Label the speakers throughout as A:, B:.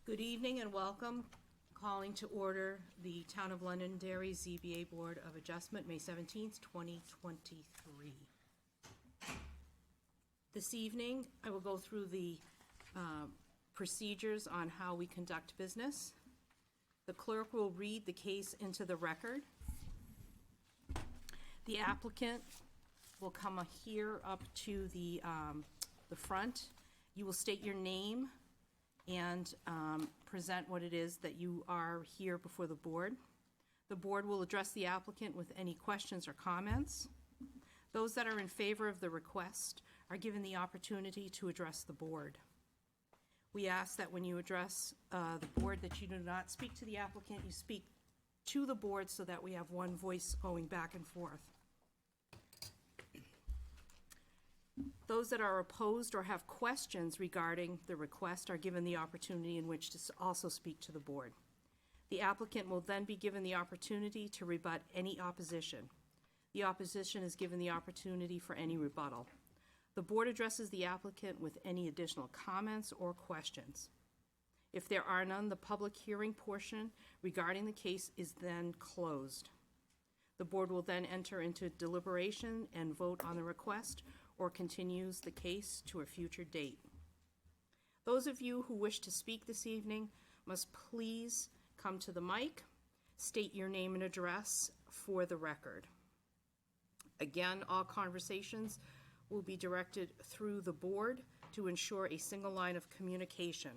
A: Good evening and welcome. Calling to order the Town of Londonderry ZBA Board of Adjustment, May 17th, 2023. This evening, I will go through the procedures on how we conduct business. The clerk will read the case into the record. The applicant will come here up to the front. You will state your name and present what it is that you are here before the board. The board will address the applicant with any questions or comments. Those that are in favor of the request are given the opportunity to address the board. We ask that when you address the board that you do not speak to the applicant, you speak to the board so that we have one voice going back and forth. Those that are opposed or have questions regarding the request are given the opportunity in which to also speak to the board. The applicant will then be given the opportunity to rebut any opposition. The opposition is given the opportunity for any rebuttal. The board addresses the applicant with any additional comments or questions. If there are none, the public hearing portion regarding the case is then closed. The board will then enter into deliberation and vote on the request or continues the case to a future date. Those of you who wish to speak this evening must please come to the mic, state your name and address for the record. Again, all conversations will be directed through the board to ensure a single line of communication.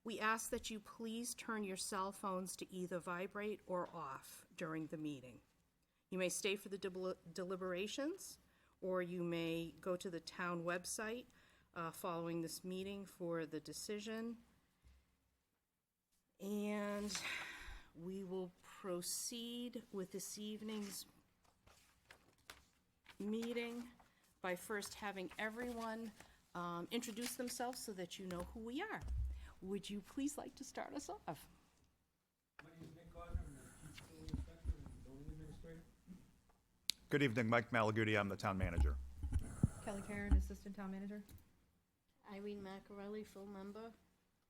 A: We ask that you please turn your cell phones to either vibrate or off during the meeting. You may stay for the deliberations, or you may go to the town website following this meeting for the decision. And we will proceed with this evening's meeting by first having everyone introduce themselves so that you know who we are. Would you please like to start us off?
B: My name is Nick Gardner, I'm the Chief Building Inspector and Building Administrator.
C: Good evening, Mike Malaguti, I'm the town manager.
D: Kelly Karen, Assistant Town Manager.
E: Irene Macarelli, full member.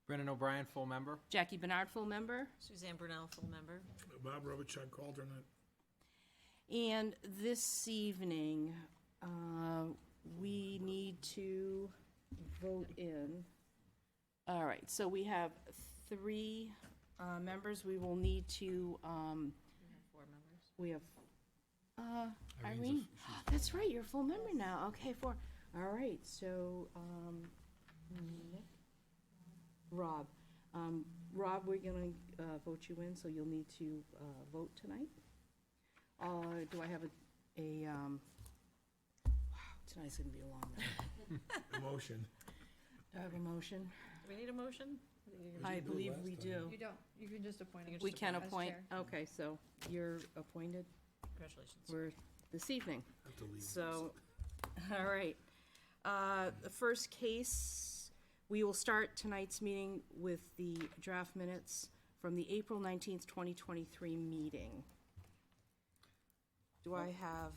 F: Brennan O'Brien, full member.
A: Jackie Bernard, full member.
E: Suzanne Brunel, full member.
B: Bob Robichuk, alternate.
A: And this evening, we need to vote in. All right, so we have three members. We will need to,
E: Four members.
A: we have, Irene, that's right, you're a full member now. Okay, four. All right, so, Nick, Rob. Rob, we're gonna vote you in, so you'll need to vote tonight. Do I have wow, tonight's gonna be a long night.
B: Motion.
A: Do I have a motion?
E: Do we need a motion?
A: I believe we do.
D: You don't, you can just appoint him.
A: We can
D: as
A: appoint,
D: chair.
A: okay, so you're appointed
E: Congratulations.
A: for this evening.
B: Have to leave.
A: So, all right. The first case, we will start tonight's meeting with the draft minutes from the April 19th, 2023 meeting. Do I have,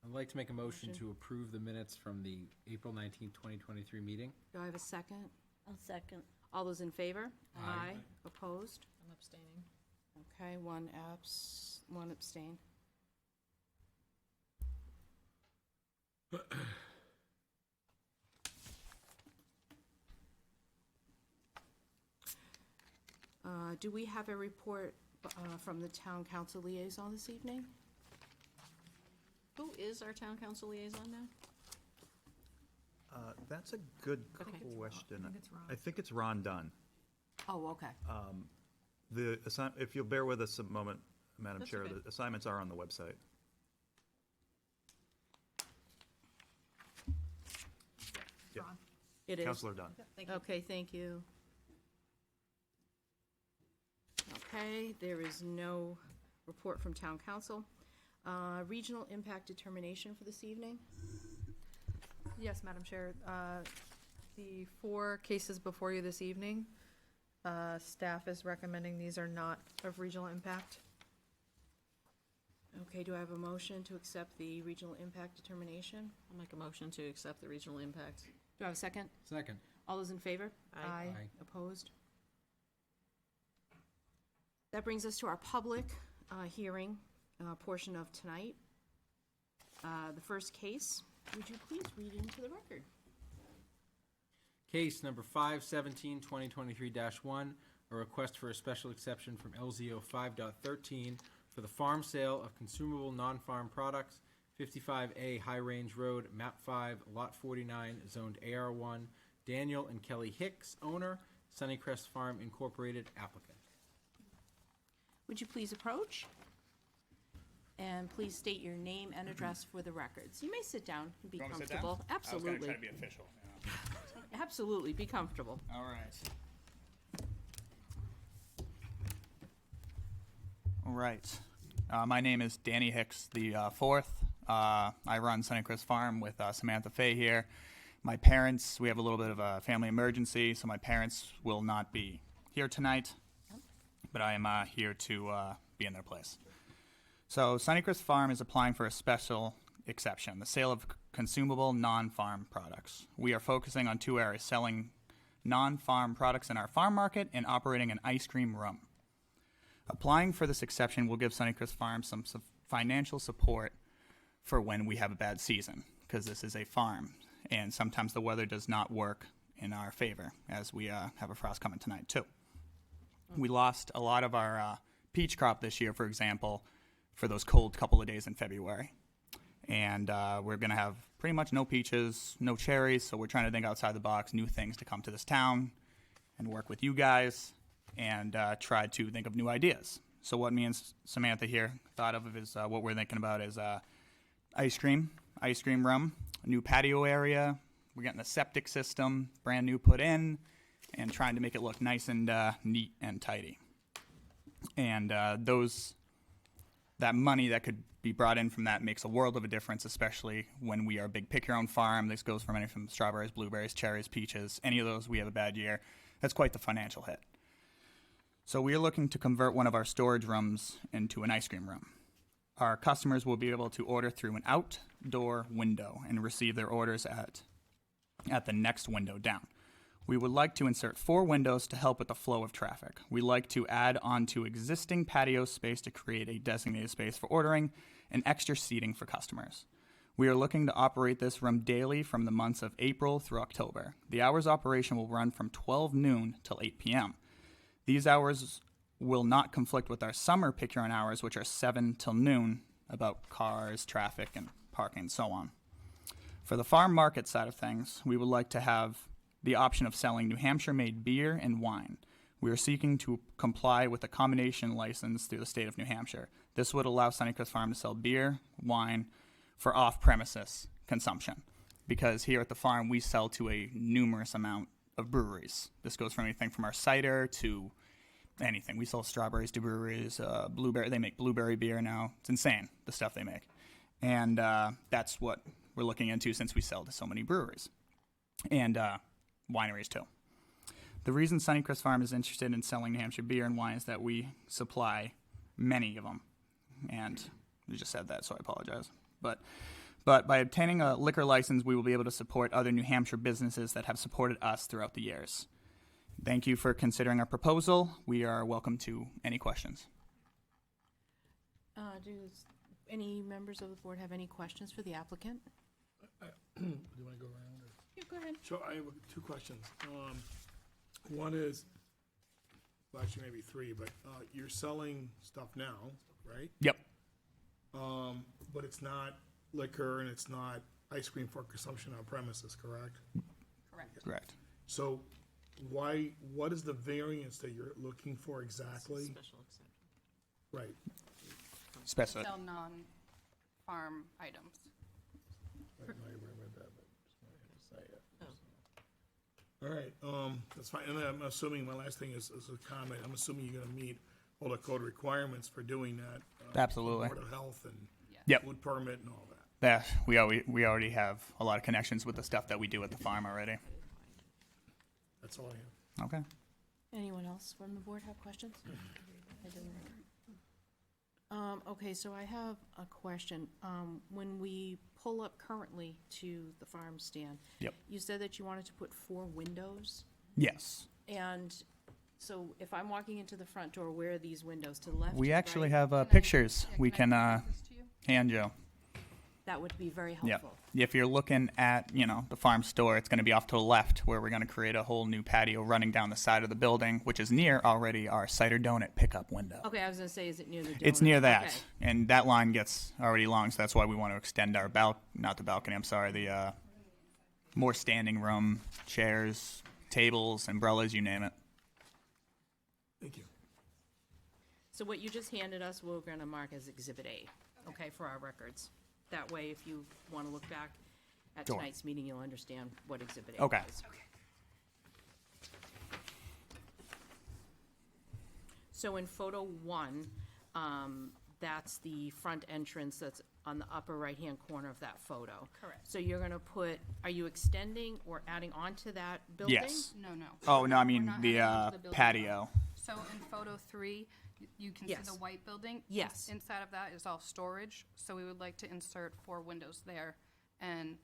F: I'd like to make a motion to approve the minutes from the April 19th, 2023 meeting.
A: do I have a second?
E: I'll second.
A: All those in favor?
F: Aye.
A: Opposed?
E: I'm abstaining.
A: Okay, one abstain. Do we have a report from the town council liaison this evening?
E: Who is our town council liaison now?
C: That's a good
A: Okay.
C: question.
D: I think it's Ron.
C: I think it's Ron Dunn.
A: Oh, okay.
C: If you'll bear with us a moment, Madam
E: That's
C: Chair,
E: okay.
C: the assignments are on the website. Yeah.
D: Ron.
A: It is.
C: Counselor Dunn.
E: Thank you.
A: Okay, thank you. Okay, there is no report from town council. Regional impact determination for this evening?
D: Yes, Madam Chair. The 4 cases before you this evening, staff is recommending these are not of regional impact.
A: Okay, do I have a motion to accept the regional impact determination?
E: I'll make a motion to accept the regional impact.
A: Do I have a second?
F: Second.
A: All those in favor?
E: Aye.
F: Aye.
A: Opposed? That brings us to our public hearing portion of tonight. The first case, would you please read into the record?
F: Case number 5/17/2023-1, a request for a special exception from LZO 5.13 for the farm sale of consumable non-farm products, 55A High Range Road, map 5, lot 49, zoned AR1, Daniel and Kelly Hicks, owner, Sunnycrest Farm Incorporated, applicant.
A: Would you please approach? And please state your name and address for the records. You may sit down and be
C: You want me to sit down?
A: comfortable. Absolutely.
C: I was gonna try to be official.
A: Absolutely, be comfortable.
C: All right. My name is Danny Hicks the fourth. I run Sunnycrest Farm with Samantha Fay here. My parents, we have a little bit of a family emergency, so my parents will not be here tonight, but I am here to be in their place. So Sunnycrest Farm is applying for a special exception, the sale of consumable non-farm products. We are focusing on two areas, selling non-farm products in our farm market and operating an ice cream room. Applying for this exception will give Sunnycrest Farm some financial support for when we have a bad season, because this is a farm, and sometimes the weather does not work in our favor, as we have a frost coming tonight too. We lost a lot of our peach crop this year, for example, for those cold couple of days in February. And we're going to have pretty much no peaches, no cherries, so we're trying to think outside the box, new things to come to this town and work with you guys and try to think of new ideas. So what me and Samantha here thought of is what we're thinking about is ice cream room, a new patio area. We're getting the septic system brand new put in and trying to make it look nice and neat and tidy. And that money that could be brought in from that makes a world of a difference, especially when we are a big pick-your-own farm. This goes from anything from strawberries, blueberries, cherries, peaches, any of those we have a bad year. That's quite the financial hit. So we are looking to convert one of our storage rooms into an ice cream room. Our customers will be able to order through an outdoor window and receive their orders at the next window down. We would like to insert 4 windows to help with the flow of traffic. We like to add onto existing patio space to create a designated space for ordering and extra seating for customers. We are looking to operate this room daily from the months of April through October. The hours of operation will run from 12 noon till 8 p.m. These hours will not conflict with our summer pick-your-own hours, which are 7 till noon, about cars, traffic, and parking, and so on. For the farm market side of things, we would like to have the option of selling New Hampshire-made beer and wine. We are seeking to comply with a combination license through the state of New Hampshire. This would allow Sunnycrest Farm to sell beer, wine for off-premises consumption, because here at the farm we sell to a numerous amount of breweries. This goes from anything from our cider to anything. We sell strawberries to breweries, blueberry. They make blueberry beer now. It's insane, the stuff they make. And that's what we're looking into since we sell to so many breweries. And wineries too. The reason Sunnycrest Farm is interested in selling New Hampshire beer and wine is that we supply many of them. And we just said that, so I apologize. But by obtaining a liquor license, we will be able to support other New Hampshire businesses that have supported us throughout the years. Thank you for considering our proposal. We are welcome to any questions.
A: Does any members of the board have any questions for the applicant?
B: Do you wanna go around or?
A: Yeah, go ahead.
B: So I have 2 questions. One is, well, actually maybe 3, but you're selling stuff now, right?
C: Yep.
B: But it's not liquor and it's not ice cream for consumption on premises, correct?
C: Correct.
B: So what is the variance that you're looking for exactly?
E: Special exception.
B: Right.
C: Specific.
G: Sell non-farm items.
B: All right, that's fine, and then I'm assuming, my last thing is a comment, I'm assuming you're gonna meet all the code requirements for doing that.
C: Absolutely.
B: Board of Health and
C: Yep.
B: food permit and all that.
C: Yeah, we already have a lot of connections with the stuff that we do at the farm already.
B: That's all I have.
C: Okay.
A: Anyone else from the board have questions? I didn't. Okay, so I have a question. When we pull up currently to the farm stand,
C: Yep.
A: you said that you wanted to put 4 windows,
C: Yes.
A: and So if I'm walking into the front door, where are these windows? To the left? to
C: We
A: the
C: actually
A: right?
C: have
G: Can I-
C: pictures
G: yeah,
C: we
G: can
C: can
G: I present this to you?
C: hand you.
A: That would be very
C: Yeah.
A: helpful.
C: If you're looking at, the farm store, it's going to be off to the left where we're going to create a whole new patio running down the side of the building, which is near already our cider donut pickup window.
A: Okay, I was gonna say, is it near the donut?
C: It's near that,
A: Okay.
C: and that line gets already long, so that's why we want to extend our not the balcony, I'm sorry, the more standing room, chairs, tables, umbrellas, you name it.
B: Thank you.
A: So what you just handed us, we're gonna mark as Exhibit A, okay, for our records. That way, if you wanna look back at
C: Sure.
A: tonight's meeting, you'll understand what Exhibit A
C: Okay.
A: is. So in photo one, that's the front entrance that's on the upper right-hand corner of that photo.
G: Correct.
A: So you're gonna are you extending or adding onto that building?
C: Yes.
G: No, no.
C: Oh, no, I
G: We're
C: mean
G: not
C: the
G: adding onto the building.
C: patio.
G: So in photo 3, you can see
A: Yes.
G: the white building.
A: Yes.
G: Inside of that is all storage, so we would like to insert 4 windows there and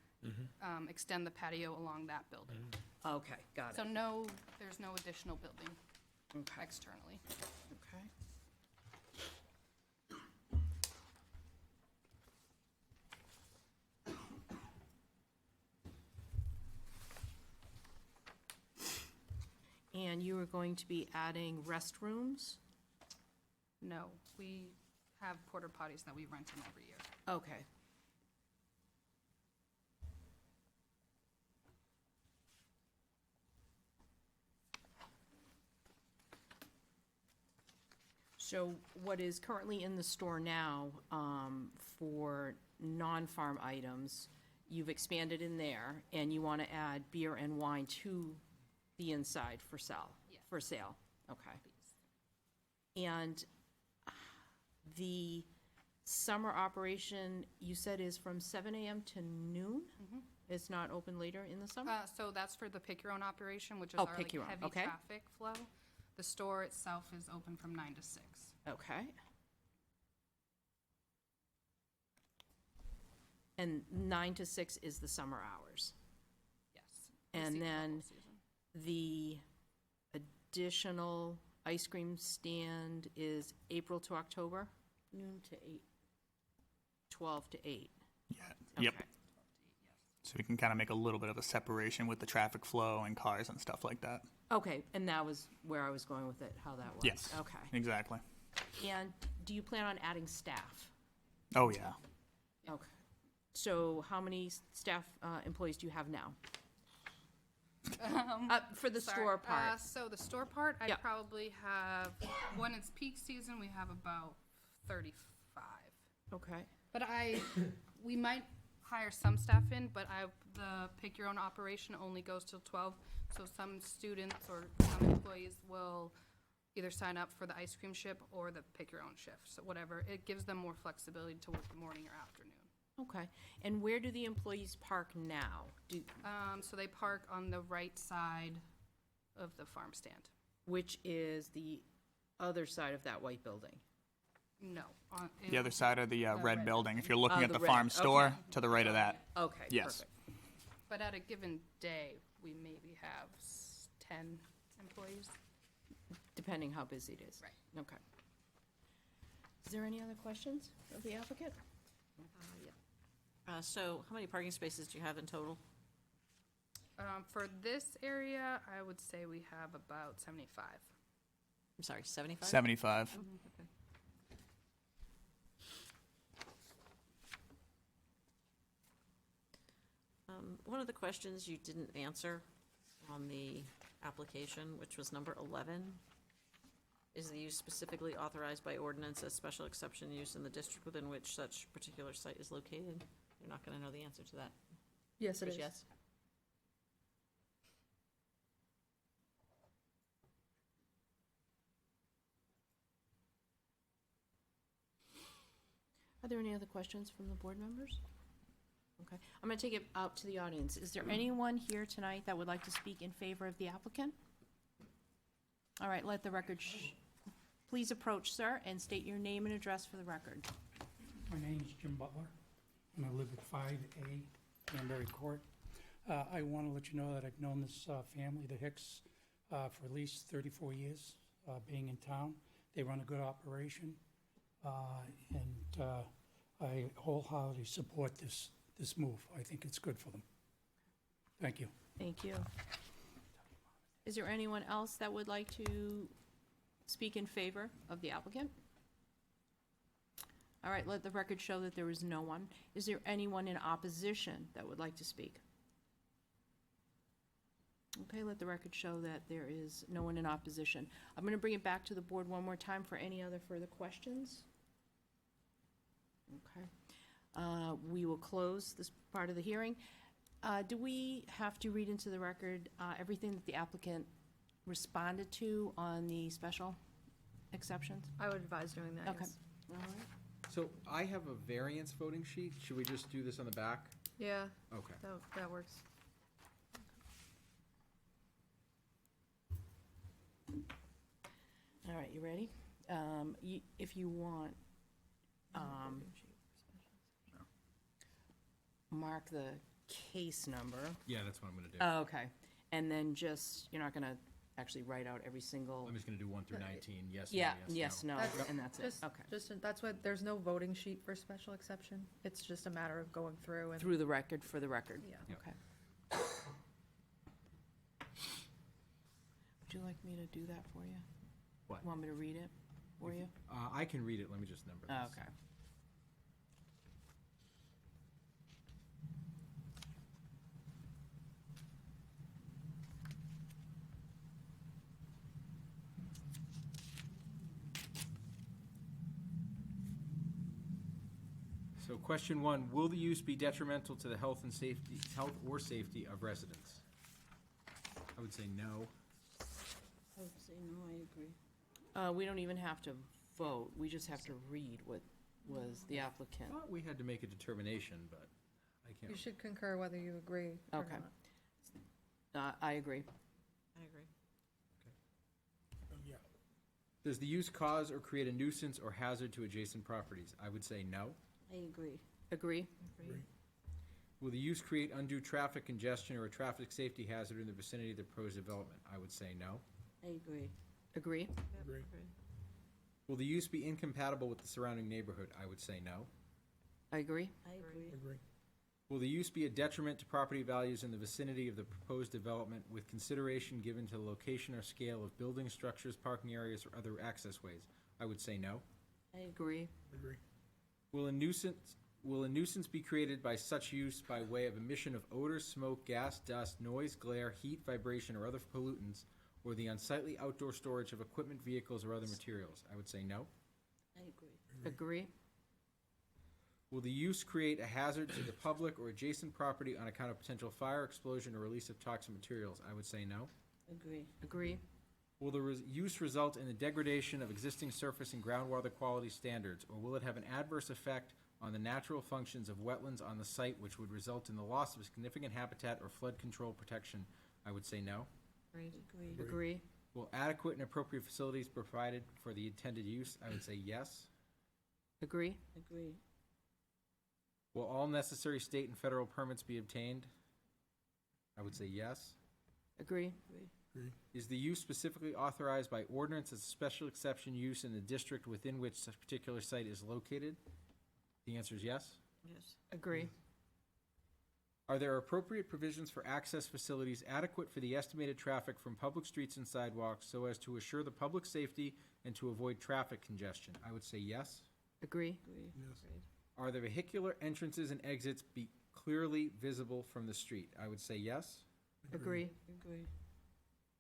G: extend the patio along that building.
A: Okay, got
G: So
A: it.
G: no, there's no additional building
A: Okay.
G: externally.
A: Okay. And you are going to be adding restrooms?
G: No, we have porta potties that we rent in every year.
A: Okay. So what is currently in the store now, for non-farm items, you've expanded in there, and you want to add beer and wine to the inside for sale?
G: Yes.
A: For sale, okay. And the summer operation, you said is from 7 AM to noon? It's not open later in the summer?
G: So that's for the pick your own operation, which is
A: Oh,
G: our
A: pick your own,
G: heavy
A: okay.
G: traffic flow. The store itself is open from 9 to 6.
A: Okay. And 9 to 6 is the summer hours?
G: Yes. the
A: And
G: seasonal
A: then
G: season.
A: the additional ice cream stand is April to October, noon to 8, 12 to 8?
C: Yeah. Yep.
A: Okay.
C: So we can kind of make a little bit of a separation with the traffic flow and cars and stuff like that.
A: Okay, and that was where I was going with it, how that was?
C: Yes.
A: Okay.
C: Exactly.
A: And do you plan on adding staff?
C: Oh, yeah.
A: Okay. So how many staff, employees do you have now? For the
G: Sorry.
A: store part?
G: So the store part, I
A: Yep.
G: probably have, when it's peak season, we have about 35.
A: Okay.
G: But we might hire some staff in, but the pick your own operation only goes till 12. So some students or some employees will either sign up for the ice cream ship or the pick your own shift, so whatever. It gives them more flexibility to work morning or afternoon.
A: Okay. And where do the employees park now?
G: So they park on the right side of the farm stand.
A: Which is the other side of that white building?
G: No.
C: The other side of the red
G: red
C: building. If you're looking
A: Oh,
C: at
A: the
C: the
A: red,
C: farm store,
A: okay.
C: to the right of that.
A: Okay,
C: Yes.
A: perfect.
G: But at a given day, we maybe have 10 employees.
A: Depending how busy it is.
G: Right.
A: Okay. Is there any other questions of the applicant?
E: So how many parking spaces do you have in total?
G: For this area, I would say we have about 75.
E: I'm sorry, 75?
C: 75.
E: One of the questions you didn't answer on the application, which was number 11, is the use specifically authorized by ordinance as special exception use in the district within which such particular site is located? You're not going to know the answer to that.
D: Yes, it
E: Chris,
D: is.
E: Yes?
A: Are there any other questions from the board members? Okay, I'm gonna take it out to the audience. Is there anyone here tonight that would like to speak in favor of the applicant? All right, let the record please approach, sir, and state your name and address for the record.
H: My name's Jim Butler, and I live at 5A Danbury Court. I want to let you know that I've known this family, the Hicks, for at least 34 years being in town. They run a good operation, and I wholeheartedly support this move. I think it's good for them. Thank you.
A: Thank you. Is there anyone else that would like to speak in favor of the applicant? All right, let the record show that there is no one. Is there anyone in opposition that would like to speak? Okay, let the record show that there is no one in opposition. I'm going to bring it back to the board one more time for any other further questions. Okay. We will close this part of the hearing. Do we have to read into the record everything that the applicant responded to on the special exceptions?
D: I would advise doing that,
A: Okay.
D: yes.
A: All right.
F: So I have a variance voting sheet. Should we just do this on the back?
D: Yeah,
F: Okay.
D: that works.
A: All right, you ready? If you want, mark the case number.
F: Yeah, that's what I'm gonna do.
A: Oh, okay. And then just, you're not gonna actually write out every single,
F: I'm just gonna do 1 through 19, yes, no,
A: yeah,
F: yes, no.
A: yes, no,
D: That's-
A: and that's it.
D: Just,
A: Okay.
D: that's why, there's no voting sheet for special exception. It's just a matter of going through and,
A: Through the record, for the record.
D: yeah.
F: Yep.
A: Okay. Would you like me to do that for you?
F: What?
A: Want me to read it for you?
F: I can read it, let me just number this.
A: Okay.
F: So question 1, will the use be detrimental to the health or safety of residents? I would say no.
E: I would say no, I agree.
A: We don't even have to vote, we just have to read what was the applicant.
F: Thought we had to make a determination, but I
D: You
F: can't.
D: should concur whether you agree or
A: Okay.
D: not.
A: I agree.
E: I agree.
B: Yeah.
F: Does the use cause or create a nuisance or hazard to adjacent properties? I would say no.
E: I agree.
A: Agree?
B: Agree.
F: Will the use create undue traffic congestion or a traffic safety hazard in the vicinity of the proposed development? I would say no.
E: I agree.
A: Agree?
B: Agree.
F: Will the use be incompatible with the surrounding neighborhood? I would say no.
A: I agree?
E: I agree.
B: Agree.
F: Will the use be a detriment to property values in the vicinity of the proposed development with consideration given to the location or scale of buildings, structures, parking areas, or other access ways? I would say no.
E: I agree.
A: Agree?
B: Agree.
F: Will a nuisance be created by such use by way of emission of odor, smoke, gas, dust, noise, glare, heat, vibration, or other pollutants, or the unsightly outdoor storage of equipment, vehicles, or other materials? I would say no.
E: I agree.
A: Agree?
F: Will the use create a hazard to the public or adjacent property on account of potential fire, explosion, or release of toxic materials? I would say no.
E: Agree.
A: Agree?
F: Will the use result in the degradation of existing surface and groundwater quality standards, or will it have an adverse effect on the natural functions of wetlands on the site, which would result in the loss of significant habitat or flood control protection? I would say no.
E: Agree.
A: Agree?
F: Will adequate and appropriate facilities provided for the intended use? I would say yes.
A: Agree?
E: Agree.
F: Will all necessary state and federal permits be obtained? I would say yes.
A: Agree?
E: Agree.
B: Agree.
F: Is the use specifically authorized by ordinance as a special exception use in the district within which such particular site is located? The answer is yes.
E: Yes.
A: Agree?
F: Are there appropriate provisions for access facilities adequate for the estimated traffic from public streets and sidewalks so as to assure the public safety and to avoid traffic congestion? I would say yes.
A: Agree?
E: Agree.
B: Yes.
E: Agreed.
F: Are the vehicular entrances and exits be clearly visible from the street? I would say yes.
A: Agree?
E: Agree.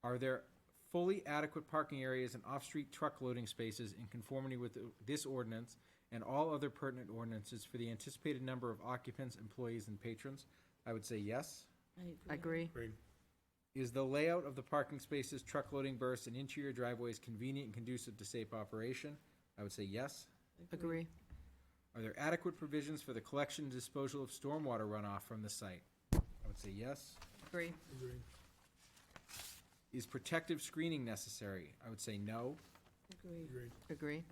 F: Are there fully adequate parking areas and off-street truck loading spaces in conformity with this ordinance and all other pertinent ordinances for the anticipated number of occupants, employees, and patrons? I would say yes.
E: I agree.
A: Agree?
B: Agreed.
F: Is the layout of the parking spaces, truck loading berths, and interior driveways convenient and conducive to safe operation? I would say yes.
A: Agree?
F: Are there adequate provisions for the collection and disposal of stormwater runoff from the site? I would say yes.
A: Agree?
B: Agreed.
F: Is protective screening necessary? I would say no.
E: Agree.
B: Agreed.
A: Agree?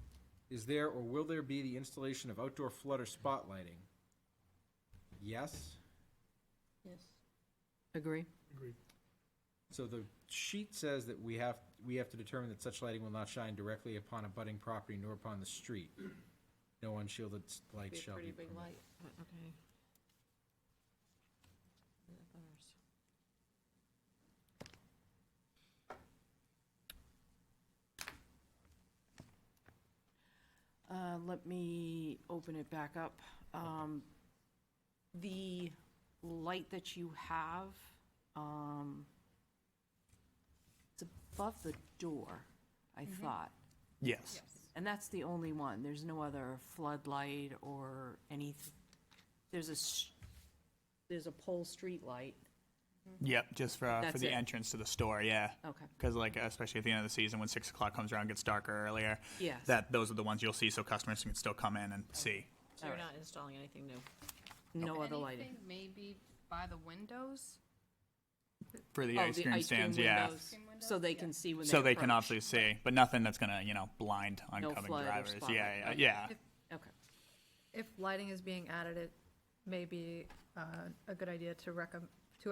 F: Is there or will there be the installation of outdoor flood or spot lighting? Yes.
E: Yes.
A: Agree?
B: Agreed.
F: So the sheet says that we have to determine that such lighting will not shine directly upon a budding property nor upon the street. No unshielded lights
E: Be a
F: shall be
E: pretty big
F: permitted.
E: light, but okay. Yeah, others.
A: Let me open it back up. The light that you have, it's above the door, I thought.
C: Yes.
A: And that's the only one. There's no other floodlight or anything. There's a pole street light.
C: Yep, just for
A: That's
C: the
A: it.
C: entrance to the store, yeah.
A: Okay.
C: Because like, especially at the end of the season, when 6 o'clock comes around, it gets darker earlier.
A: Yes.
C: Those are the ones you'll see, so customers can still come in and see.
E: So you're
A: Alright.
E: not installing anything new?
A: No other lighting.
G: Anything maybe by the windows?
C: For the
A: Oh,
C: ice cream
A: ice cream
C: stands, yeah.
A: windows, so they can see when they
C: So they can
A: approach.
C: obviously see, but nothing that's gonna, blind
A: No
C: oncoming
A: flood or
C: drivers.
A: spotlight.
C: Yeah,
A: Okay.
C: yeah.
A: Okay.
D: If lighting is being added, it may be a good idea to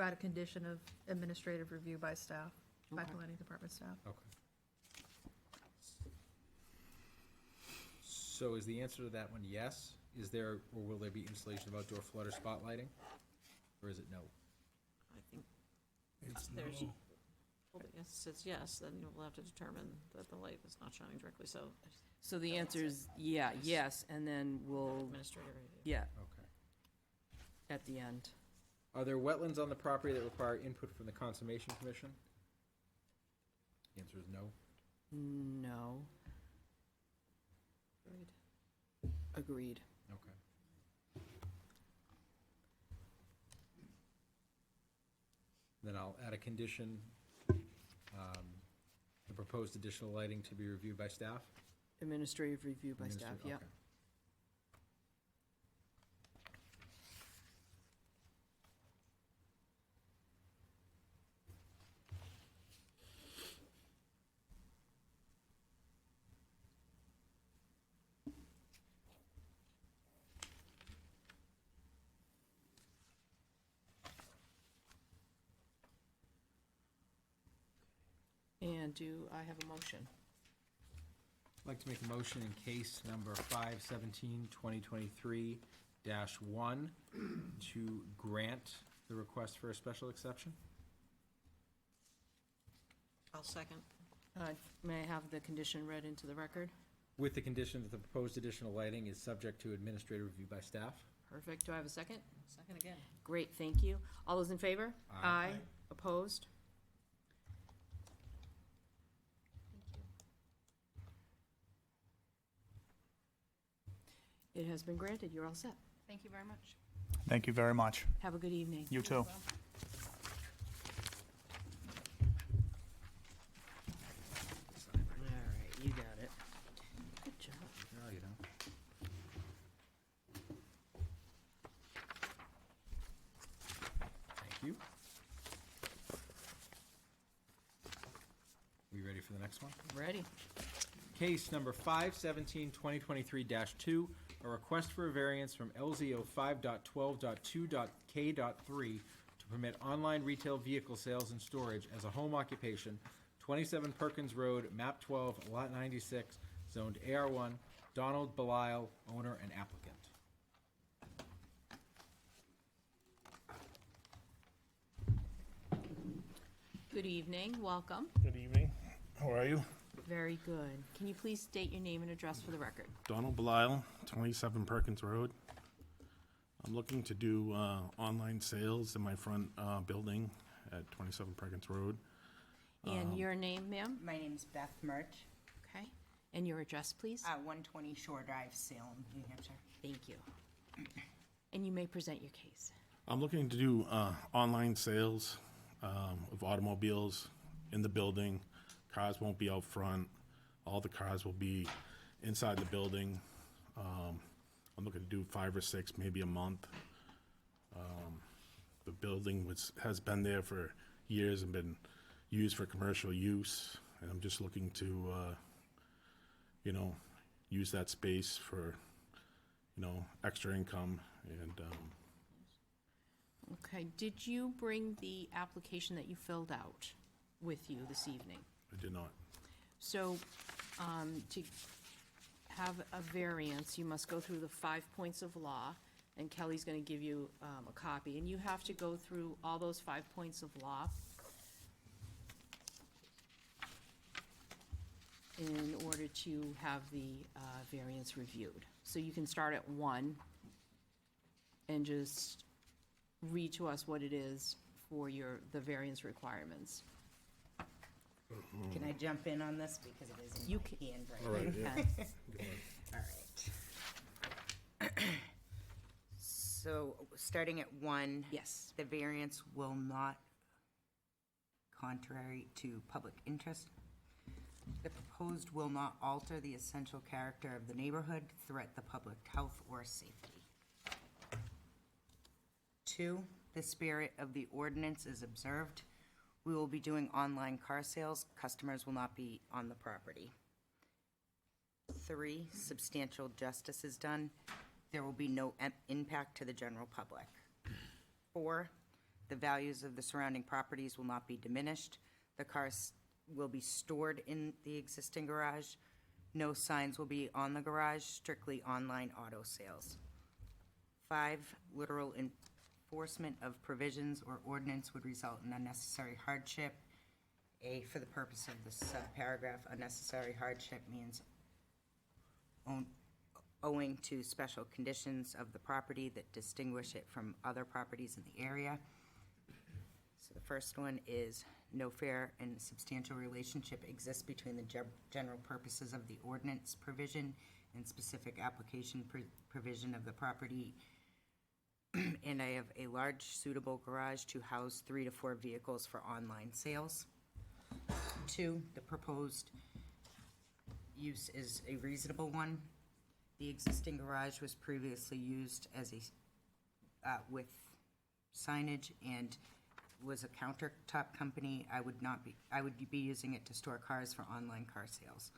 D: add a condition of administrative review by staff, by
A: Okay.
D: planning department staff.
F: Okay. So is the answer to that one yes? Is there, or will there be installation of outdoor flood or spotlighting? Or is it no?
E: I think
B: It's
E: there's,
B: no.
E: well, yes, it says yes, then you'll have to determine that the light is not shining directly, so
A: So the answer is yes, and then we'll,
E: administrative review.
A: yeah,
F: Okay.
A: at the end.
F: Are there wetlands on the property that require input from the Conservation Commission? The answer is no.
A: No. Agreed.
F: Okay. Then I'll add a condition, the proposed additional lighting to be reviewed by staff?
A: Administrative review by staff,
F: Administrative,
A: yeah.
F: okay.
A: And do I have a motion?
F: I'd like to make a motion in case number 517-2023-1 to grant the request for a special exception.
E: I'll second.
A: May I have the condition read into the record?
F: With the condition that the proposed additional lighting is subject to administrative review by staff.
A: Perfect. Do I have a second?
E: Second again.
A: Great, thank you. All those in favor?
F: Aye.
A: Opposed? It has been granted. You're all set.
G: Thank you very much.
C: Thank you very much.
A: Have a good evening.
C: You too.
A: All right, you got it. Good job.
F: Oh, you know. Thank you. We ready for the next one?
A: Ready?
F: Case number 517-2023-2, a request for a variance from LZO 5.12.2.K.3 to permit online retail vehicle sales and storage as a home occupation, 27 Perkins Road, map 12, lot 96, zoned AR1, Donald Belisle, owner and applicant.
A: Good evening, welcome.
I: Good evening. How are you?
A: Very good. Can you please state your name and address for the record?
I: Donald Belisle, 27 Perkins Road. I'm looking to do online sales in my front building at 27 Perkins Road.
A: And your name, ma'am?
J: My name's Beth Mert,
A: Okay. And your address, please?
J: 120 Shore Drive, Salem, New Hampshire.
A: Thank you. And you may present your case.
I: I'm looking to do online sales of automobiles in the building. Cars won't be out front. All the cars will be inside the building. I'm looking to do 5 or 6, maybe a month. The building has been there for years and been used for commercial use, and I'm just looking to, use that space for, extra income. And
A: Okay, did you bring the application that you filled out? with you this evening.
I: I did not.
A: So, to have a variance, you must go through the 5 points of law, and Kelly's gonna give you, a copy, and you have to go through all those 5 points of law in order to have the, variance reviewed. So you can start at 1 and just read to us what it is for the variance requirements.
J: Can I jump in on this because it is in
A: You
J: my handwriting?
I: All right, yeah.
A: Okay.
I: Go ahead.
J: All right. So, starting at 1.
A: Yes.
J: The variance will not, contrary to public interest. The proposed will not alter the essential character of the neighborhood, threat the public health or safety. 2, the spirit of the ordinance is observed. We will be doing online car sales. Customers will not be on the property. 3, substantial justice is done. There will be no impact to the general public. 4, the values of the surrounding properties will not be diminished. The cars will be stored in the existing garage. No signs will be on the garage, strictly online auto sales. 5, literal enforcement of provisions or ordinance would result in unnecessary hardship. A, for the purpose of this subparagraph, unnecessary hardship means owing to special conditions of the property that distinguish it from other properties in the area. So the first one is no fair and substantial relationship exists between the general purposes of the ordinance provision and specific application provision of the property. And I have a large suitable garage to house 3 to 4 vehicles for online sales. 2, the proposed use is a reasonable one. The existing garage was previously used as with signage and was a countertop company. I would be using it to store cars for online car sales.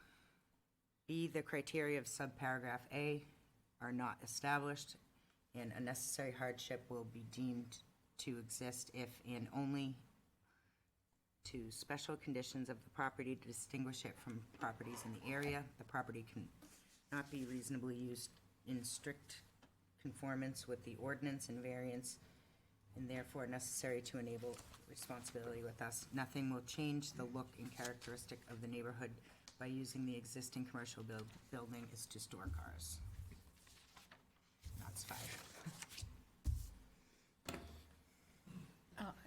J: B, the criteria of subparagraph A are not established, and a necessary hardship will be deemed to exist if and only to special conditions of the property to distinguish it from properties in the area. The property can not be reasonably used in strict conformance with the ordinance and variance, and therefore necessary to enable responsibility with us. Nothing will change the look and characteristic of the neighborhood by using the existing commercial building is to store cars. That's 5.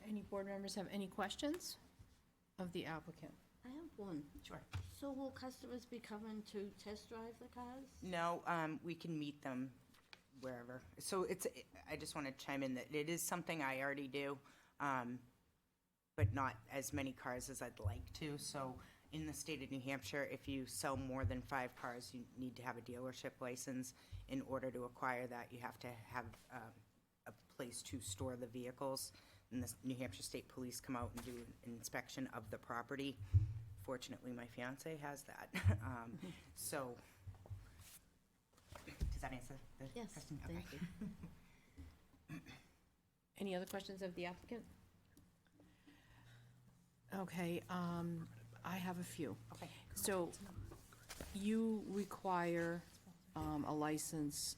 A: Any board members have any questions of the applicant?
K: I have one.
J: Sure.
K: So will customers be coming to test drive the cars?
J: No, we can meet them wherever. So I just want to chime in that it is something I already do, but not as many cars as I'd like to. So in the state of New Hampshire, if you sell more than 5 cars, you need to have a dealership license. In order to acquire that, you have to have a place to store the vehicles. And the New Hampshire State Police come out and do an inspection of the property. Fortunately, my fiance has that. So, does that answer the
K: Yes,
J: question?
K: thank
J: Okay.
K: you.
A: Any other questions of the applicant? Okay, I have a few.
J: Okay.
A: So, you require a license